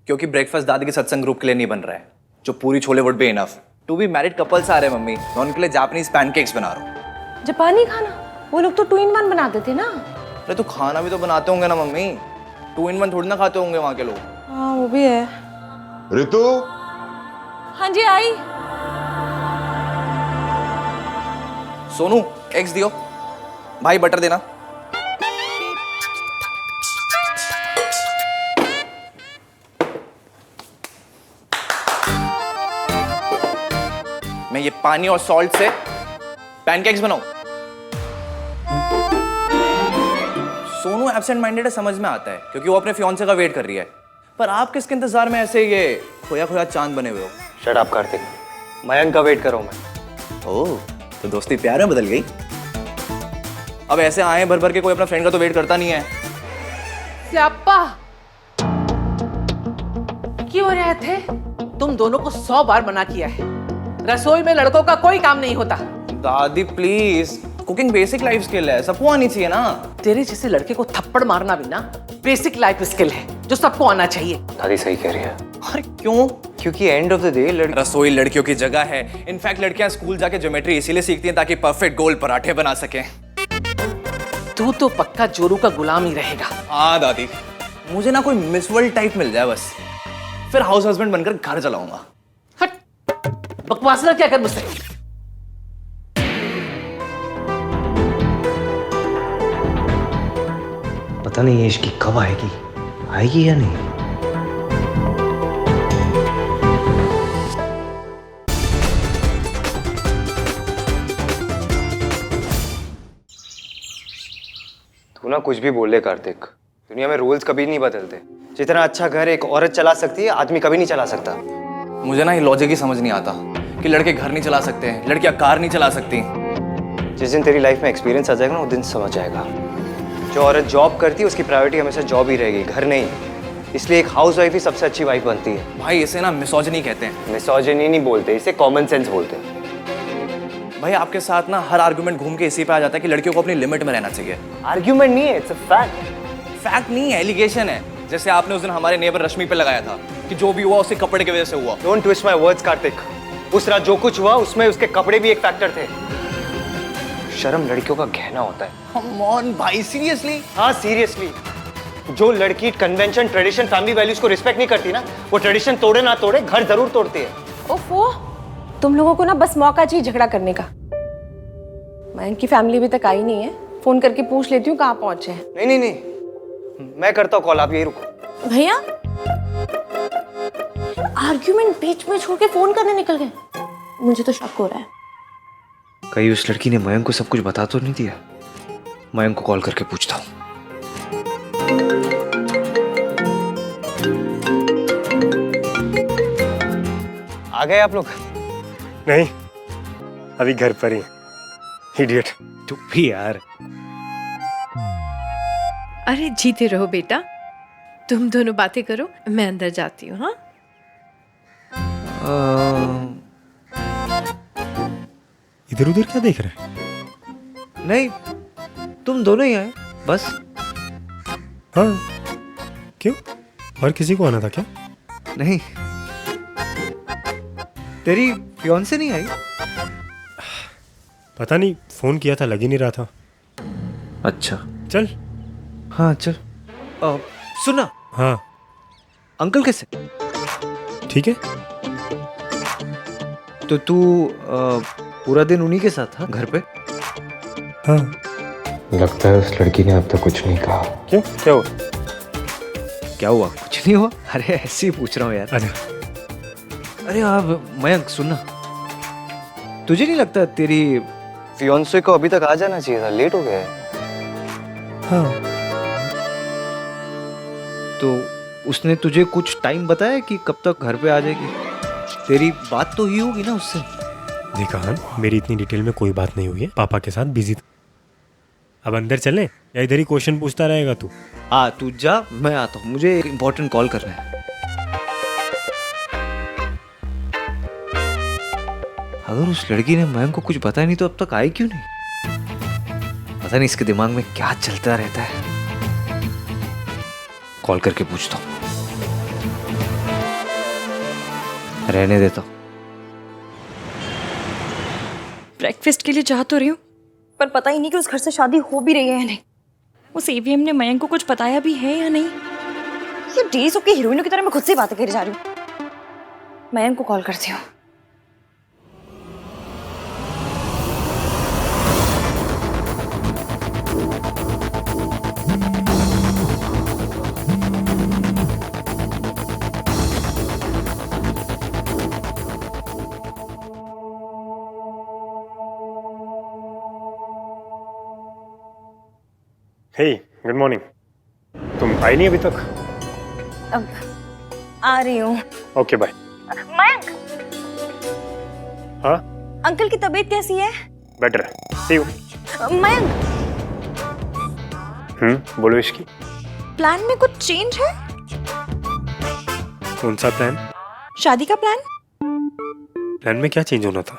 क्योंकि ब्रेकफास्ट दादी के सत्संग ग्रुप के लिए नहीं बन रहा है, जो puri chole would be enough. To be married couples आ रहे हैं मम्मी, मैं उनके लिए जापानीज पैनकेक्स बना रहा हूँ। जापानी खाना? वो लोग तो 2 in 1 बनाते थे ना। अरे तो खाना भी तो बनाते होंगे ना मम्मी, 2 in 1 थोड़ी ना खाते होंगे वहाँ के लोग। हाँ वो भी है। ऋतु, हाँ जी आई। सोनू एग्स दियो, भाई बटर देना। मैं ये पानी और सॉल्ट से पैनकेक्स बनाऊं। सोनू एब्सेंट माइंडेड है, समझ में आता है, क्योंकि वो अपने फियांसे का वेट कर रही है। पर आप किसके इंतजार में ऐसे ये खोया खोया चांद बने हुए हो? शट अप कार्तिक, मयंक का वेट कर रहा हूं मैं। ओह, तो दोस्ती प्यार में बदल गई। अब ऐसे आए भर भर के कोई अपना फ्रेंड का तो वेट करता नहीं है। स्याप्पा क्यों रहे थे? तुम दोनों को 100 बार मना किया है, रसोई में लड़कों का कोई काम नहीं होता। दादी please, cooking basic life skill है, सबको आनी चाहिए ना। तेरे जैसे लड़के को थप्पड़ मारना भी ना बेसिक लाइफ स्किल है जो सबको आना चाहिए। दादी सही कह रही है। अरे क्यों? क्योंकि एंड ऑफ द डे रसोई लड़कियों की जगह है। इनफैक्ट लड़कियां स्कूल जाके ज्योमेट्री इसीलिए सीखती हैं ताकि परफेक्ट गोल पराठे बना सकें। तू तो पक्का जोरू का गुलाम ही रहेगा। हाँ दादी, मुझे ना कोई मिस वर्ल्ड टाइप मिल जाए बस, फिर हाउस हस्बैंड बनकर घर चलाऊंगा। हट, बकवास ना क्या कर मुझसे। पता नहीं ये इसकी कब आएगी, आएगी या नहीं। तू ना कुछ भी बोल ले कार्तिक, दुनिया में रूल्स कभी नहीं बदलते। जितना अच्छा घर एक औरत चला सकती है, आदमी कभी नहीं चला सकता। मुझे ना ये लॉजिक ही समझ नहीं आता कि लड़के घर नहीं चला सकते हैं, लड़कियां कार नहीं चला सकती। जिस दिन तेरी लाइफ में एक्सपीरियंस आ जाएगा ना, उस दिन समझ आएगा। जो औरत जॉब करती है उसकी प्रायोरिटी हमेशा जॉब ही रहेगी, घर नहीं। इसलिए एक हाउस वाइफ ही सबसे अच्छी वाइफ बनती है। भाई इसे ना मिसोजिनी कहते हैं। मिसोजिनी नहीं बोलते, इसे कॉमन सेंस बोलते हैं। भाई आपके साथ ना हर आर्गुमेंट घूम के इसी पे आ जाता है कि लड़कियों को अपनी लिमिट में रहना चाहिए। आर्ग्यूमेंट नहीं है, इट्स अ फैक्ट। फैक्ट नहीं है, एलिगेशन है। जैसे आपने उस दिन हमारे नेबर रश्मि पे लगाया था कि जो भी हुआ उसके कपड़े की वजह से हुआ। Don't twist my words Kartik. उस रात जो कुछ हुआ उसमें उसके कपड़े भी एक फैक्टर थे। शर्म लड़कियों का गहना होता है। कम ऑन भाई, सीरियसली? हाँ सीरियसली। जो लड़की कन्वेंशन, ट्रेडिशन, फैमिली वैल्यूज को रिस्पेक्ट नहीं करती ना, वो ट्रेडिशन तोड़े ना तोड़े घर जरूर तोड़ती है। ओफो, तुम लोगों को ना बस मौका चाहिए झगड़ा करने का। मयंक की फैमिली अभी तक आई नहीं है, फोन करके पूछ लेती हूँ कहाँ पहुंचे हैं। नहीं नहीं नहीं, मैं करता हूँ कॉल, आप यही रुको। भैया आर्ग्यूमेंट बीच में छोड़ के फोन करने निकल गए, मुझे तो शक हो रहा है। कहीं उस लड़की ने मयंक को सब कुछ बता तो नहीं दिया? मयंक को कॉल करके पूछता हूँ। आ गए आप लोग? नहीं, अभी घर पर ही। इडियट। तू भी यार। अरे जीते रहो बेटा, तुम दोनों बातें करो, मैं अंदर जाती हूँ। हाँ इधर उधर क्या देख रहे हैं? नहीं, तुम दोनों ही आए बस। हाँ, क्यों? और किसी को आना था क्या? नहीं, तेरी फियांसे नहीं आई? पता नहीं, फोन किया था, लग ही नहीं रहा था। अच्छा चल। हाँ चल। सुना, हाँ अंकल कैसे? ठीक है। तो तू पूरा दिन उन्हीं के साथ था घर पे? हाँ। लगता है उस लड़की ने अब तक कुछ नहीं कहा। क्यों, क्या हुआ? क्या हुआ? कुछ नहीं हुआ। अरे ऐसे ही पूछ रहा हूँ यार। अरे आप मयंक सुनना, तुझे नहीं लगता तेरी फियांसे को अभी तक आ जाना चाहिए था? लेट हो गया है। हाँ। तो उसने तुझे कुछ टाइम बताया कि कब तक घर पे आ जाएगी? तेरी बात तो ही होगी ना उससे? देखा, मेरी इतनी डिटेल में कोई बात नहीं हुई है, पापा के साथ बिजी था। अब अंदर चलें या इधर ही क्वेश्चन पूछता रहेगा तू? हाँ तू जा, मैं आता हूँ, मुझे एक इम्पोर्टेंट कॉल करना है। अगर उस लड़की ने मयंक को कुछ बताया नहीं तो अब तक आई क्यों नहीं? पता नहीं इसके दिमाग में क्या चलता रहता है। कॉल करके पूछता हूँ। रहने देता हूँ। ब्रेकफास्ट के लिए जा तो रही हूँ, पर पता ही नहीं कि उस घर से शादी हो भी रही है या नहीं। उस ईवीएम ने मयंक को कुछ बताया भी है या नहीं। ये डेली सोप की हीरोइनों की तरह मैं खुद से बातें करी जा रही हूँ। मयंक को कॉल करती हूँ। हे, गुड मॉर्निंग। तुम आई नहीं अभी तक? अब आ रही हूँ। Okay bye. मयंक, हाँ अंकल की तबीयत कैसी है? बेटर है, सी यू। मयंक, बोलो इसकी। प्लान में कुछ चेंज है? कौन सा प्लान? शादी का प्लान? प्लान में क्या चेंज होना था?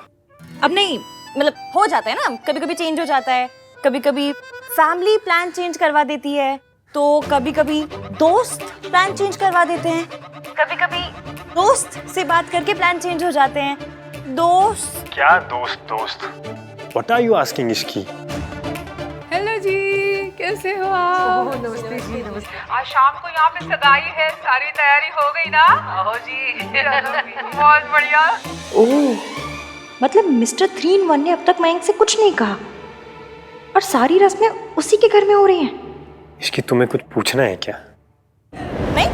अब नहीं, मतलब हो जाता है ना, कभी कभी चेंज हो जाता है, कभी कभी फैमिली प्लान चेंज करवा देती है, तो कभी कभी दोस्त प्लान चेंज करवा देते हैं, कभी कभी दोस्त से बात करके प्लान चेंज हो जाते हैं। दोस्त क्या दोस्त? What are you asking इसकी? हेलो जी, कैसे हो आप? नमस्ते जी, नमस्ते। आज शाम को यहाँ पे सगाई है, सारी तैयारी हो गई ना? हो जी, बहुत बढ़िया। ओह, मतलब मिस्टर 3-in-1 ने अब तक मयंक से कुछ नहीं कहा और सारी रस्में उसी के घर में हो रही हैं। इसकी तुम्हें कुछ पूछना है क्या? नहीं,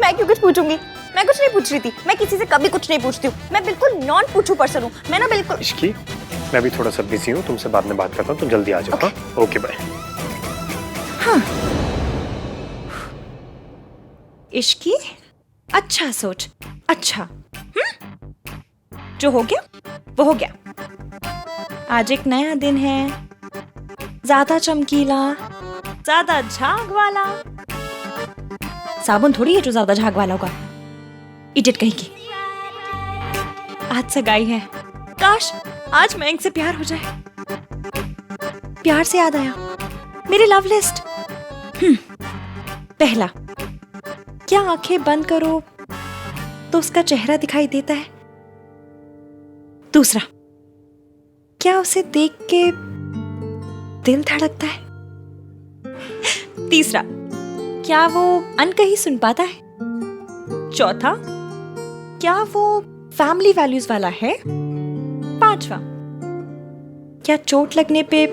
मैं क्यों कुछ पूछूंगी? मैं कुछ नहीं पूछ रही थी, मैं किसी से कभी कुछ नहीं पूछती हूँ, मैं बिल्कुल नॉन पूछू पर्सन हूँ, मैं ना बिल्कुल। इसकी मैं अभी थोड़ा सा बिजी हूँ, तुमसे बाद में बात करता हूँ, तुम जल्दी आ जाओ। हाँ, ओके बाय। हाँ, इश्की अच्छा सोच, अच्छा, जो हो गया वो हो गया। आज एक नया दिन है, ज्यादा चमकीला, ज्यादा झाग वाला। साबुन थोड़ी है जो ज्यादा झाग वाला होगा, इडियट कहीं की। आज सगाई है, काश आज मयंक से प्यार हो जाए। प्यार से याद आया, मेरी लव लिस्ट। पहला, क्या आंखें बंद करो तो उसका चेहरा दिखाई देता है? दूसरा, क्या उसे देख के दिल धड़कता है? तीसरा, क्या वो अनकही सुन पाता है? चौथा, क्या वो फैमिली वैल्यूज वाला है? पांचवा, क्या चोट लगने पे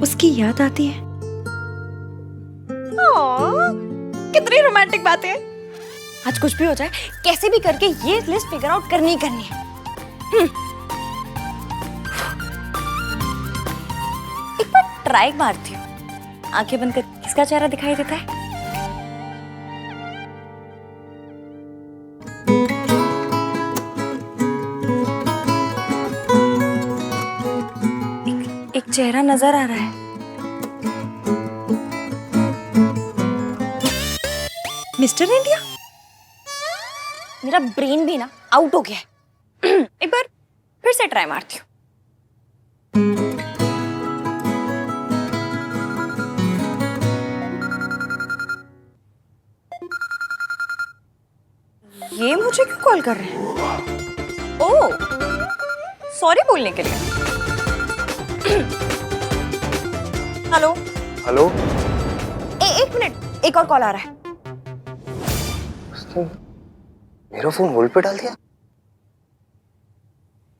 उसकी याद आती है? कितनी रोमांटिक बातें हैं। आज कुछ भी हो जाए, कैसे भी करके ये लिस्ट फिगर आउट करनी ही करनी है। एक बार ट्राई मारती हूँ, आंखें बंद कर किसका चेहरा दिखाई देता है? एक चेहरा नजर आ रहा है। Mister India? मेरा ब्रेन भी ना आउट हो गया है। एक बार फिर से ट्राई मारती हूँ। ये मुझे क्यों कॉल कर रहे हैं? ओह, सॉरी बोलने के लिए। हेलो हेलो, एक मिनट, एक और कॉल आ रहा है। उसने मेरा फोन होल्ड पे डाल दिया।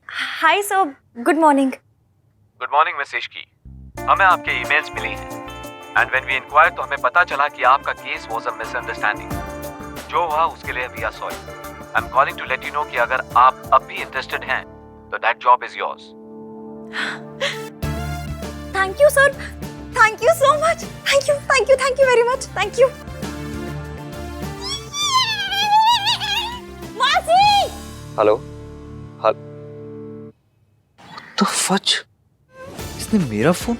Hi sir, good morning. Good morning miss Ishki. हमें आपके ईमेल्स मिली हैं एंड व्हेन वी इंक्वायर्ड तो हमें पता चला कि आपका केस वाज अ मिसअंडरस्टैंडिंग। जो हुआ उसके लिए we are sorry. I am calling to let you know कि अगर आप अब भी इंटरेस्टेड हैं तो that job is yours. Thank you sir, thank you so much, thank you very much, thank you. मासी! हेलो, तो फच, इसने मेरा फोन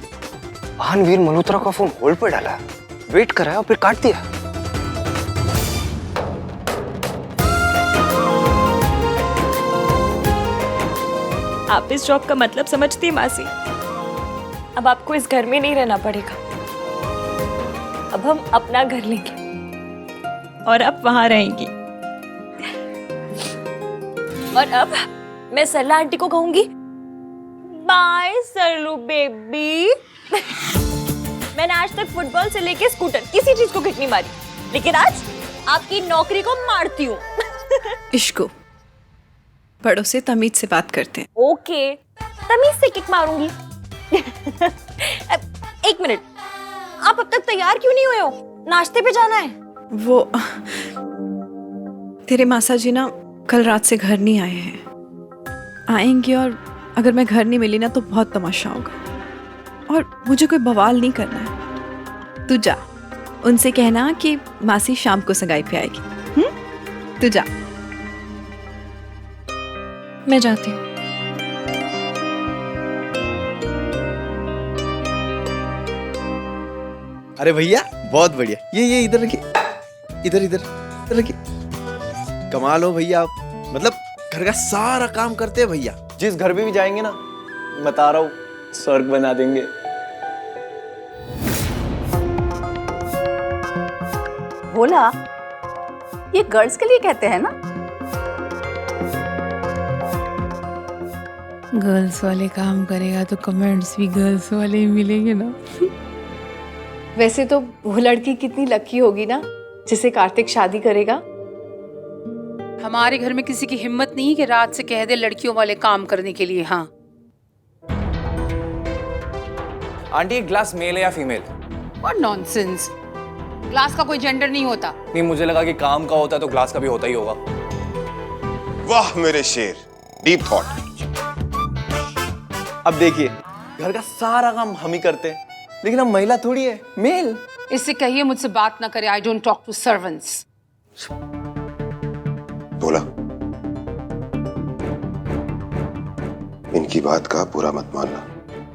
भानवीर मल्होत्रा का फोन होल्ड पे डाला, वेट कराया और फिर काट दिया। आप इस जॉब का मतलब समझती हैं मासी? अब आपको इस घर में नहीं रहना पड़ेगा। अब हम अपना घर लेंगे और अब वहां रहेंगी। और अब मैं सरला आंटी को कहूंगी, बाय सरलू बेबी। मैंने आज तक फुटबॉल से लेके स्कूटर किसी चीज को किक नहीं मारी, लेकिन आज आपकी नौकरी को मारती हूँ। इश्को, बड़ों से तमीज से बात करते हैं। ओके, तमीज से किक मारूंगी। एक मिनट, आप अब तक तैयार क्यों नहीं हुए हो? नाश्ते पे जाना है। वो तेरे मासा जी ना कल रात से घर नहीं आए हैं। आएंगे और अगर मैं घर नहीं मिली ना तो बहुत तमाशा होगा और मुझे कोई बवाल नहीं करना है। तू जा, उनसे कहना कि मासी शाम को सगाई पे आएगी। तू जा। मैं जाती हूँ। अरे भैया बहुत बढ़िया, ये इधर रखिए, इधर इधर इधर रखिए। कमाल हो भैया आप, मतलब घर का सारा काम करते हैं भैया। जिस घर में भी जाएंगे ना, बता रहा हूँ, स्वर्ग बना देंगे। भोला, ये गर्ल्स के लिए कहते हैं ना? गर्ल्स वाले काम करेगा तो कमेंट्स भी गर्ल्स वाले ही मिलेंगे ना। वैसे तो वो लड़की कितनी लकी होगी ना जिसे कार्तिक शादी करेगा। हमारे घर में किसी की हिम्मत नहीं है कि रात से कह दे लड़कियों वाले काम करने के लिए। हाँ आंटी, एक ग्लास मेल है या फीमेल? और नॉनसेंस, क्लास का कोई जेंडर नहीं होता। नहीं, मुझे लगा कि काम का होता है तो ग्लास का भी होता ही होगा। वाह मेरे शेर, डीप थॉट। अब देखिए, घर का सारा काम हम ही करते हैं, लेकिन हम महिला थोड़ी है, मेल। इससे कहिए मुझसे बात ना करे। I don't talk to servants. बोला, इनकी बात का बुरा मत मानना,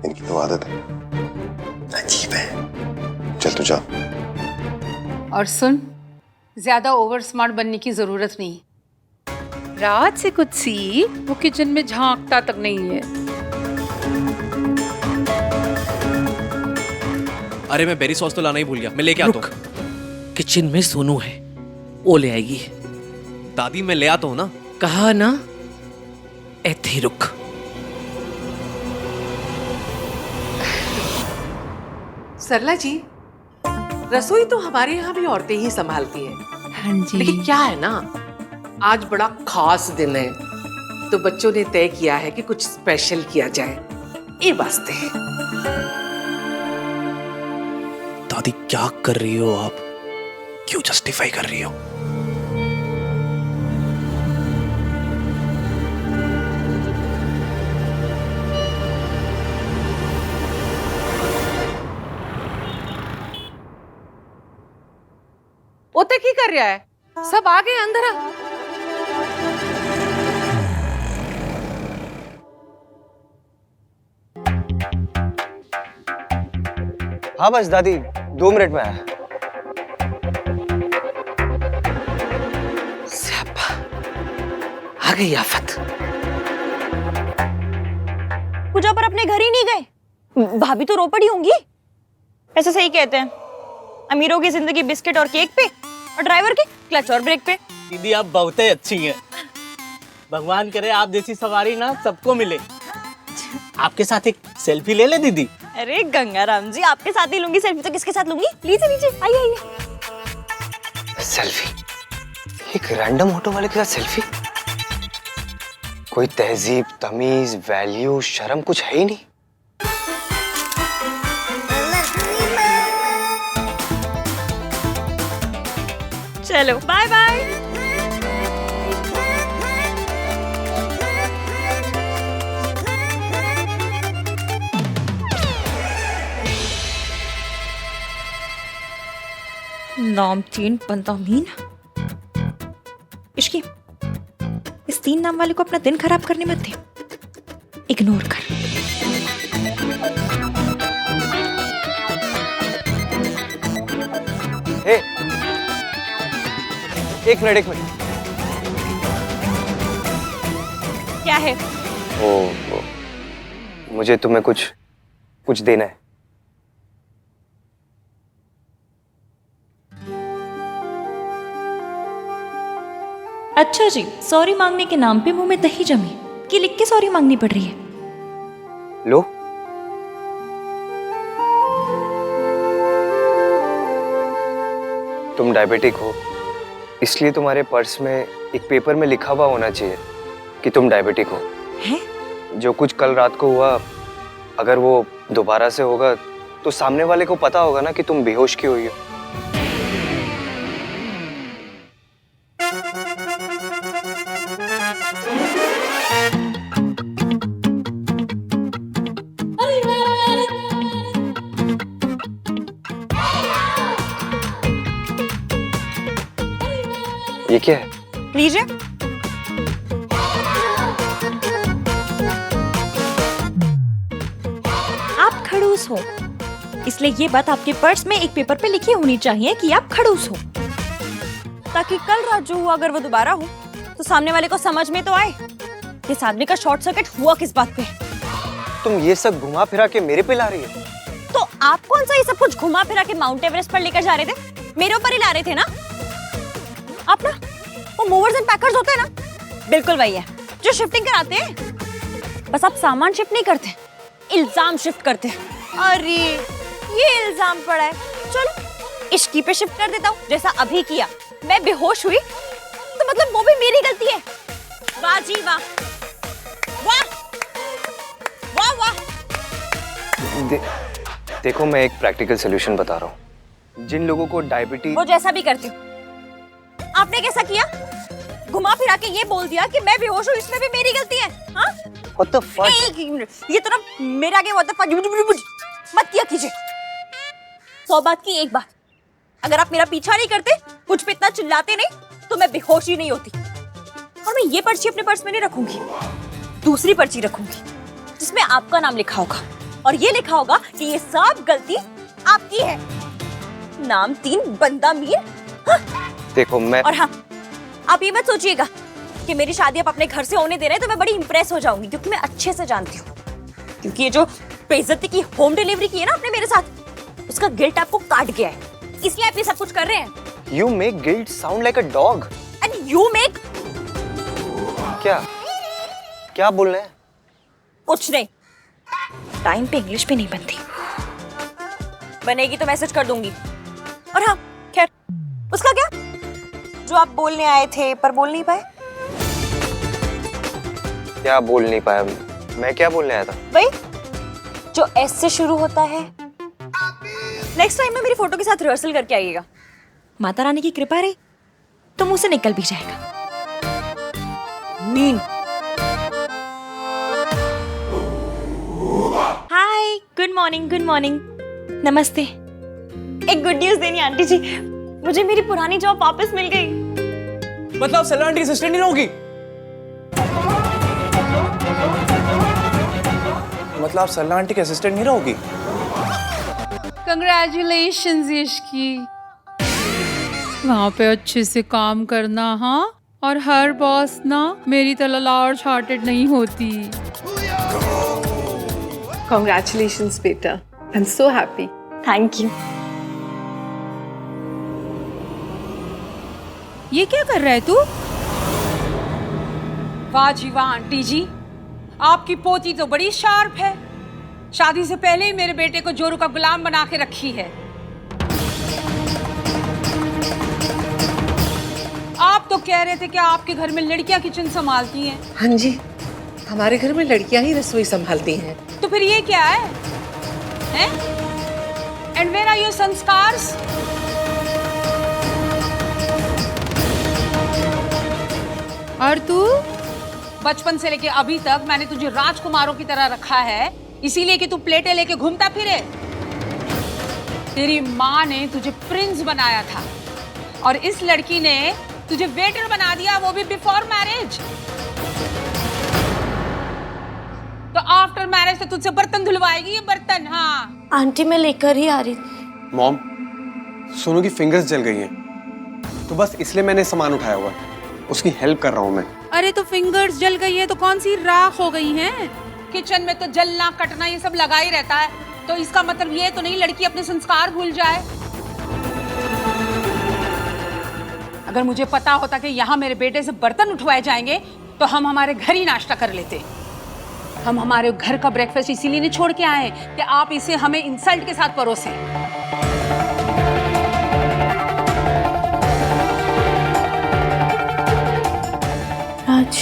इनकी तो आदत है, अजीब है। चल तू जा। और सुन, ज्यादा ओवर स्मार्ट बनने की जरूरत नहीं। रात से कुछ सीख, वो किचन में झांकता तक नहीं है। अरे मैं बेरी सॉस तो लाना ही भूल गया, मैं लेके आता हूँ। किचन में सोनू है, वो ले आएगी। दादी मैं ले आता हूँ ना। कहा ना, ऐथे रुक। सरला जी, रसोई तो हमारे यहाँ भी औरतें ही संभालती हैं। हाँ जी। लेकिन क्या है ना, आज बड़ा खास दिन है, तो बच्चों ने तय किया है कि कुछ स्पेशल किया जाए, ये वास्ते। दादी क्या कर रही हो आप? क्यों जस्टिफाई कर रही हो? ओते की कर रहा है? सब आ गए अंदर। हाँ बस दादी 2 मिनट में आया। आ गई आफत। पूजा पर अपने घर ही नहीं गए? भाभी तो रो पड़ी होंगी। ऐसा सही कहते हैं, अमीरों की जिंदगी बिस्किट और केक पे, और ड्राइवर की क्लच और ब्रेक पे। दीदी आप बहुत ही अच्छी हैं। भगवान करे आप जैसी सवारी ना सबको मिले। आपके साथ एक सेल्फी ले ले दीदी। अरे गंगाराम जी, आपके साथ ही लूंगी सेल्फी तो किसके साथ लूंगी? लीजिए लीजिए, आइए आइए। सेल्फी? एक रैंडम ऑटो वाले के साथ सेल्फी? कोई तहजीब, तमीज, वैल्यू, शर्म कुछ है ही नहीं। चलो बाय बाय। नामचीन पंतामीन। इश्की, इस 3 नाम वाले को अपना दिन खराब करने मत दे, इग्नोर कर। हे, एक मिनट। क्या है? ओ, मुझे तुम्हें कुछ देना है। अच्छा जी, सॉरी मांगने के नाम पे मुंह में दही जमी कि लिख के सॉरी मांगनी पड़ रही है। लो। तुम डायबिटिक हो, इसलिए तुम्हारे पर्स में एक पेपर में लिखा हुआ होना चाहिए कि तुम डायबिटिक हो। हैं? जो कुछ कल रात को हुआ, अगर वो दोबारा से होगा तो सामने वाले को पता होगा ना कि तुम बेहोश क्यों हुई हो। ये क्या है? लीजिए। आप खड़ूस हो, इसलिए ये बात आपके पर्स में एक पेपर पे लिखी होनी चाहिए कि आप खड़ूस हो, ताकि कल रात जो हुआ अगर वो दोबारा हो सामने वाले को समझ में तो आए कि इस आदमी का शॉर्ट सर्किट हुआ किस बात पे। तुम ये सब घुमा फिरा के मेरे पे ला रही है? तो आप कौन सा ये सब कुछ घुमा फिरा के माउंट एवरेस्ट पर लेकर जा रहे थे? मेरे ऊपर ही ला रहे थे ना आप ना। वो मूवर्स एंड पैकर्स होते हैं ना, बिल्कुल वही है जो शिफ्टिंग कराते हैं। बस आप सामान शिफ्ट नहीं करते, इल्जाम शिफ्ट करते हैं। अरे ये इल्जाम पड़ा है, चलो इश्की पे शिफ्ट कर देता हूँ, जैसा अभी किया। मैं बेहोश हुई तो मतलब वो भी मेरी गलती है। वाह जी वाह, वाह वाह वाह। देखो मैं एक प्रैक्टिकल सोल्यूशन बता रहा हूँ। जिन लोगों को डायबिटीज, वो जैसा भी करती हूँ। आपने कैसा किया? घुमा फिरा के ये बोल दिया कि मैं बेहोश हूँ, इसमें भी मेरी गलती है। हाँ? What the fuck? ये तो ना मेरे आगे what the fuck मत किया कीजिए। 100 बात की एक बात, अगर आप मेरा पीछा नहीं करते, मुझ पे इतना चिल्लाते नहीं, तो मैं बेहोश ही नहीं होती। और मैं ये पर्ची अपने पर्स में नहीं रखूंगी, दूसरी पर्ची रखूंगी जिसमें आपका नाम लिखा होगा और ये लिखा होगा कि ये सब गलती आपकी है। नाम 3 बंदा मीर। हाँ? देखो मैं, और हाँ, आप ये मत सोचिएगा कि मेरी शादी आप अपने घर से होने दे रहे हैं तो मैं बड़ी इंप्रेस हो जाऊंगी, क्योंकि मैं अच्छे से जानती हूँ। क्योंकि ये जो बेइज्जती की होम डिलीवरी की है ना आपने मेरे साथ, उसका गिल्ट आपको काट गया है, इसलिए आप ये सब कुछ कर रहे हैं। You make guilt sound like a dog. And you make... क्या बोल रहे हैं? कुछ नहीं, टाइम पे इंग्लिश भी नहीं बनती, बनेगी तो मैसेज कर दूंगी। और हाँ खैर, उसका क्या जो आप बोलने आए थे पर बोल नहीं पाए? क्या बोल नहीं पाया? मैं क्या बोलने आया था? भाई जो एस से शुरू होता है। नेक्स्ट टाइम में मेरी फोटो के साथ रिहर्सल करके आइएगा। माता रानी की कृपा रही तो मुंह से निकल भी जाएगा। मीन। हाय, गुड मॉर्निंग, गुड मॉर्निंग, नमस्ते। एक गुड न्यूज देनी आंटी जी, मुझे मेरी पुरानी जॉब वापस मिल गई। मतलब सरला आंटी की असिस्टेंट नहीं रहोगी? मतलब आप सरला आंटी की असिस्टेंट नहीं रहोगी? कंग्रेचुलेशंस यशकी, वहाँ पे अच्छे से काम करना। हाँ, और हर बॉस ना मेरी तरह लार्ज हार्टेड नहीं होती। Congratulations, बेटा। I'm so happy. Thank you. ये क्या कर रहा है तू? वाह जी वाह आंटी जी, आपकी पोती तो बड़ी शार्प है। शादी से पहले ही मेरे बेटे को जोरू का गुलाम बना के रखी है। आप तो कह रहे थे कि आपके घर में लड़कियां किचन संभालती हैं। हाँ जी, हमारे घर में लड़कियां ही रसोई संभालती हैं। तो फिर ये क्या है? And where are your संस्कार्स? और तू बचपन से लेके अभी तक मैंने तुझे राजकुमारों की तरह रखा है, इसीलिए कि तू प्लेटें लेके घूमता फिरे। तेरी माँ ने तुझे प्रिंस बनाया था और इस लड़की ने तुझे वेटर बना दिया, वो भी बिफोर मैरिज। तो आफ्टर मैरिज से तुझसे बर्तन धुलवाएगी ये बर्तन। हाँ आंटी, मैं लेकर ही आ रही थी। मॉम, सोनू की फिंगर्स जल गई हैं, तो बस इसलिए मैंने सामान उठाया हुआ है। उसकी हेल्प कर रहा हूँ मैं। अरे तो फिंगर्स जल गई है तो कौन सी राख हो गई हैं? किचन में तो जलना कटना ये सब लगा ही रहता है, तो इसका मतलब ये तो नहीं लड़की अपने संस्कार भूल जाए। अगर मुझे पता होता कि यहाँ मेरे बेटे से बर्तन उठवाए जाएंगे तो हम हमारे घर ही नाश्ता कर लेते। हम हमारे घर का ब्रेकफास्ट इसीलिए नहीं छोड़ के आए कि आप इसे हमें इंसल्ट के साथ परोसें। राज,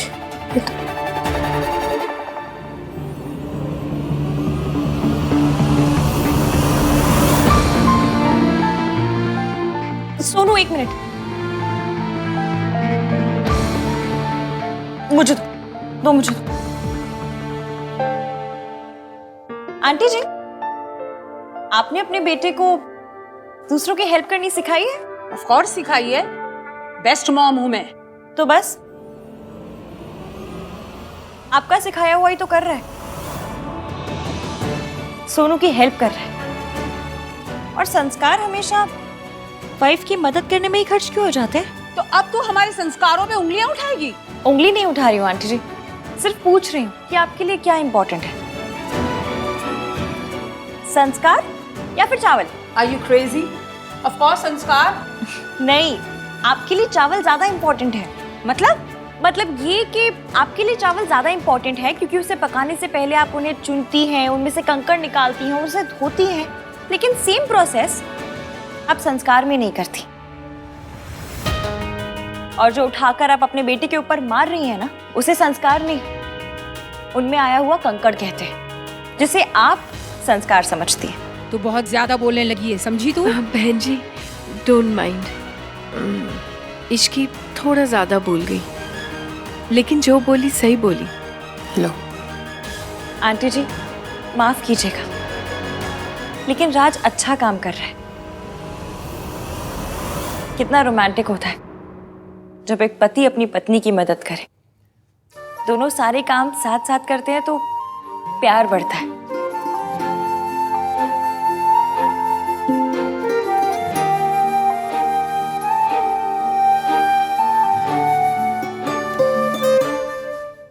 सोनू एक मिनट, मुझे दो मुझे दो। आंटी जी, आपने अपने बेटे को दूसरों की हेल्प करनी सिखाई है? ऑफ कोर्स सिखाई है, बेस्ट मॉम हूं मैं। तो बस आपका सिखाया हुआ ही तो कर रहा है, सोनू की हेल्प कर रहा है। और संस्कार हमेशा वाइफ की मदद करने में ही खर्च क्यों हो जाते हैं? तो अब तू हमारे संस्कारों पे उंगलियां उठाएगी? उंगली नहीं उठा रही हूँ आंटी जी, सिर्फ पूछ रही हूँ कि आपके लिए क्या इंपॉर्टेंट है, संस्कार या फिर चावल? Are you crazy? Of course संस्कार। नहीं, आपके लिए चावल ज्यादा इंपॉर्टेंट है। मतलब ये कि आपके लिए चावल ज्यादा इंपॉर्टेंट है क्योंकि उसे पकाने से पहले आप उन्हें चुनती हैं, उनमें से कंकड़ निकालती हैं, उसे धोती हैं, लेकिन सेम प्रोसेस आप संस्कार में नहीं करती। और जो उठाकर आप अपने बेटे के ऊपर मार रही हैं ना, उसे संस्कार नहीं, उनमें आया हुआ कंकड़ कहते हैं, जिसे आप संस्कार समझती हैं। तू बहुत ज्यादा बोलने लगी है, समझी तू? बहन जी डोंट माइंड, इश्की थोड़ा ज्यादा बोल गई, लेकिन जो बोली सही बोली। लो आंटी जी माफ कीजिएगा, लेकिन राज अच्छा काम कर रहा है। कितना रोमांटिक होता है जब एक पति अपनी पत्नी की मदद करे, दोनों सारे काम साथ साथ करते हैं तो प्यार बढ़ता है।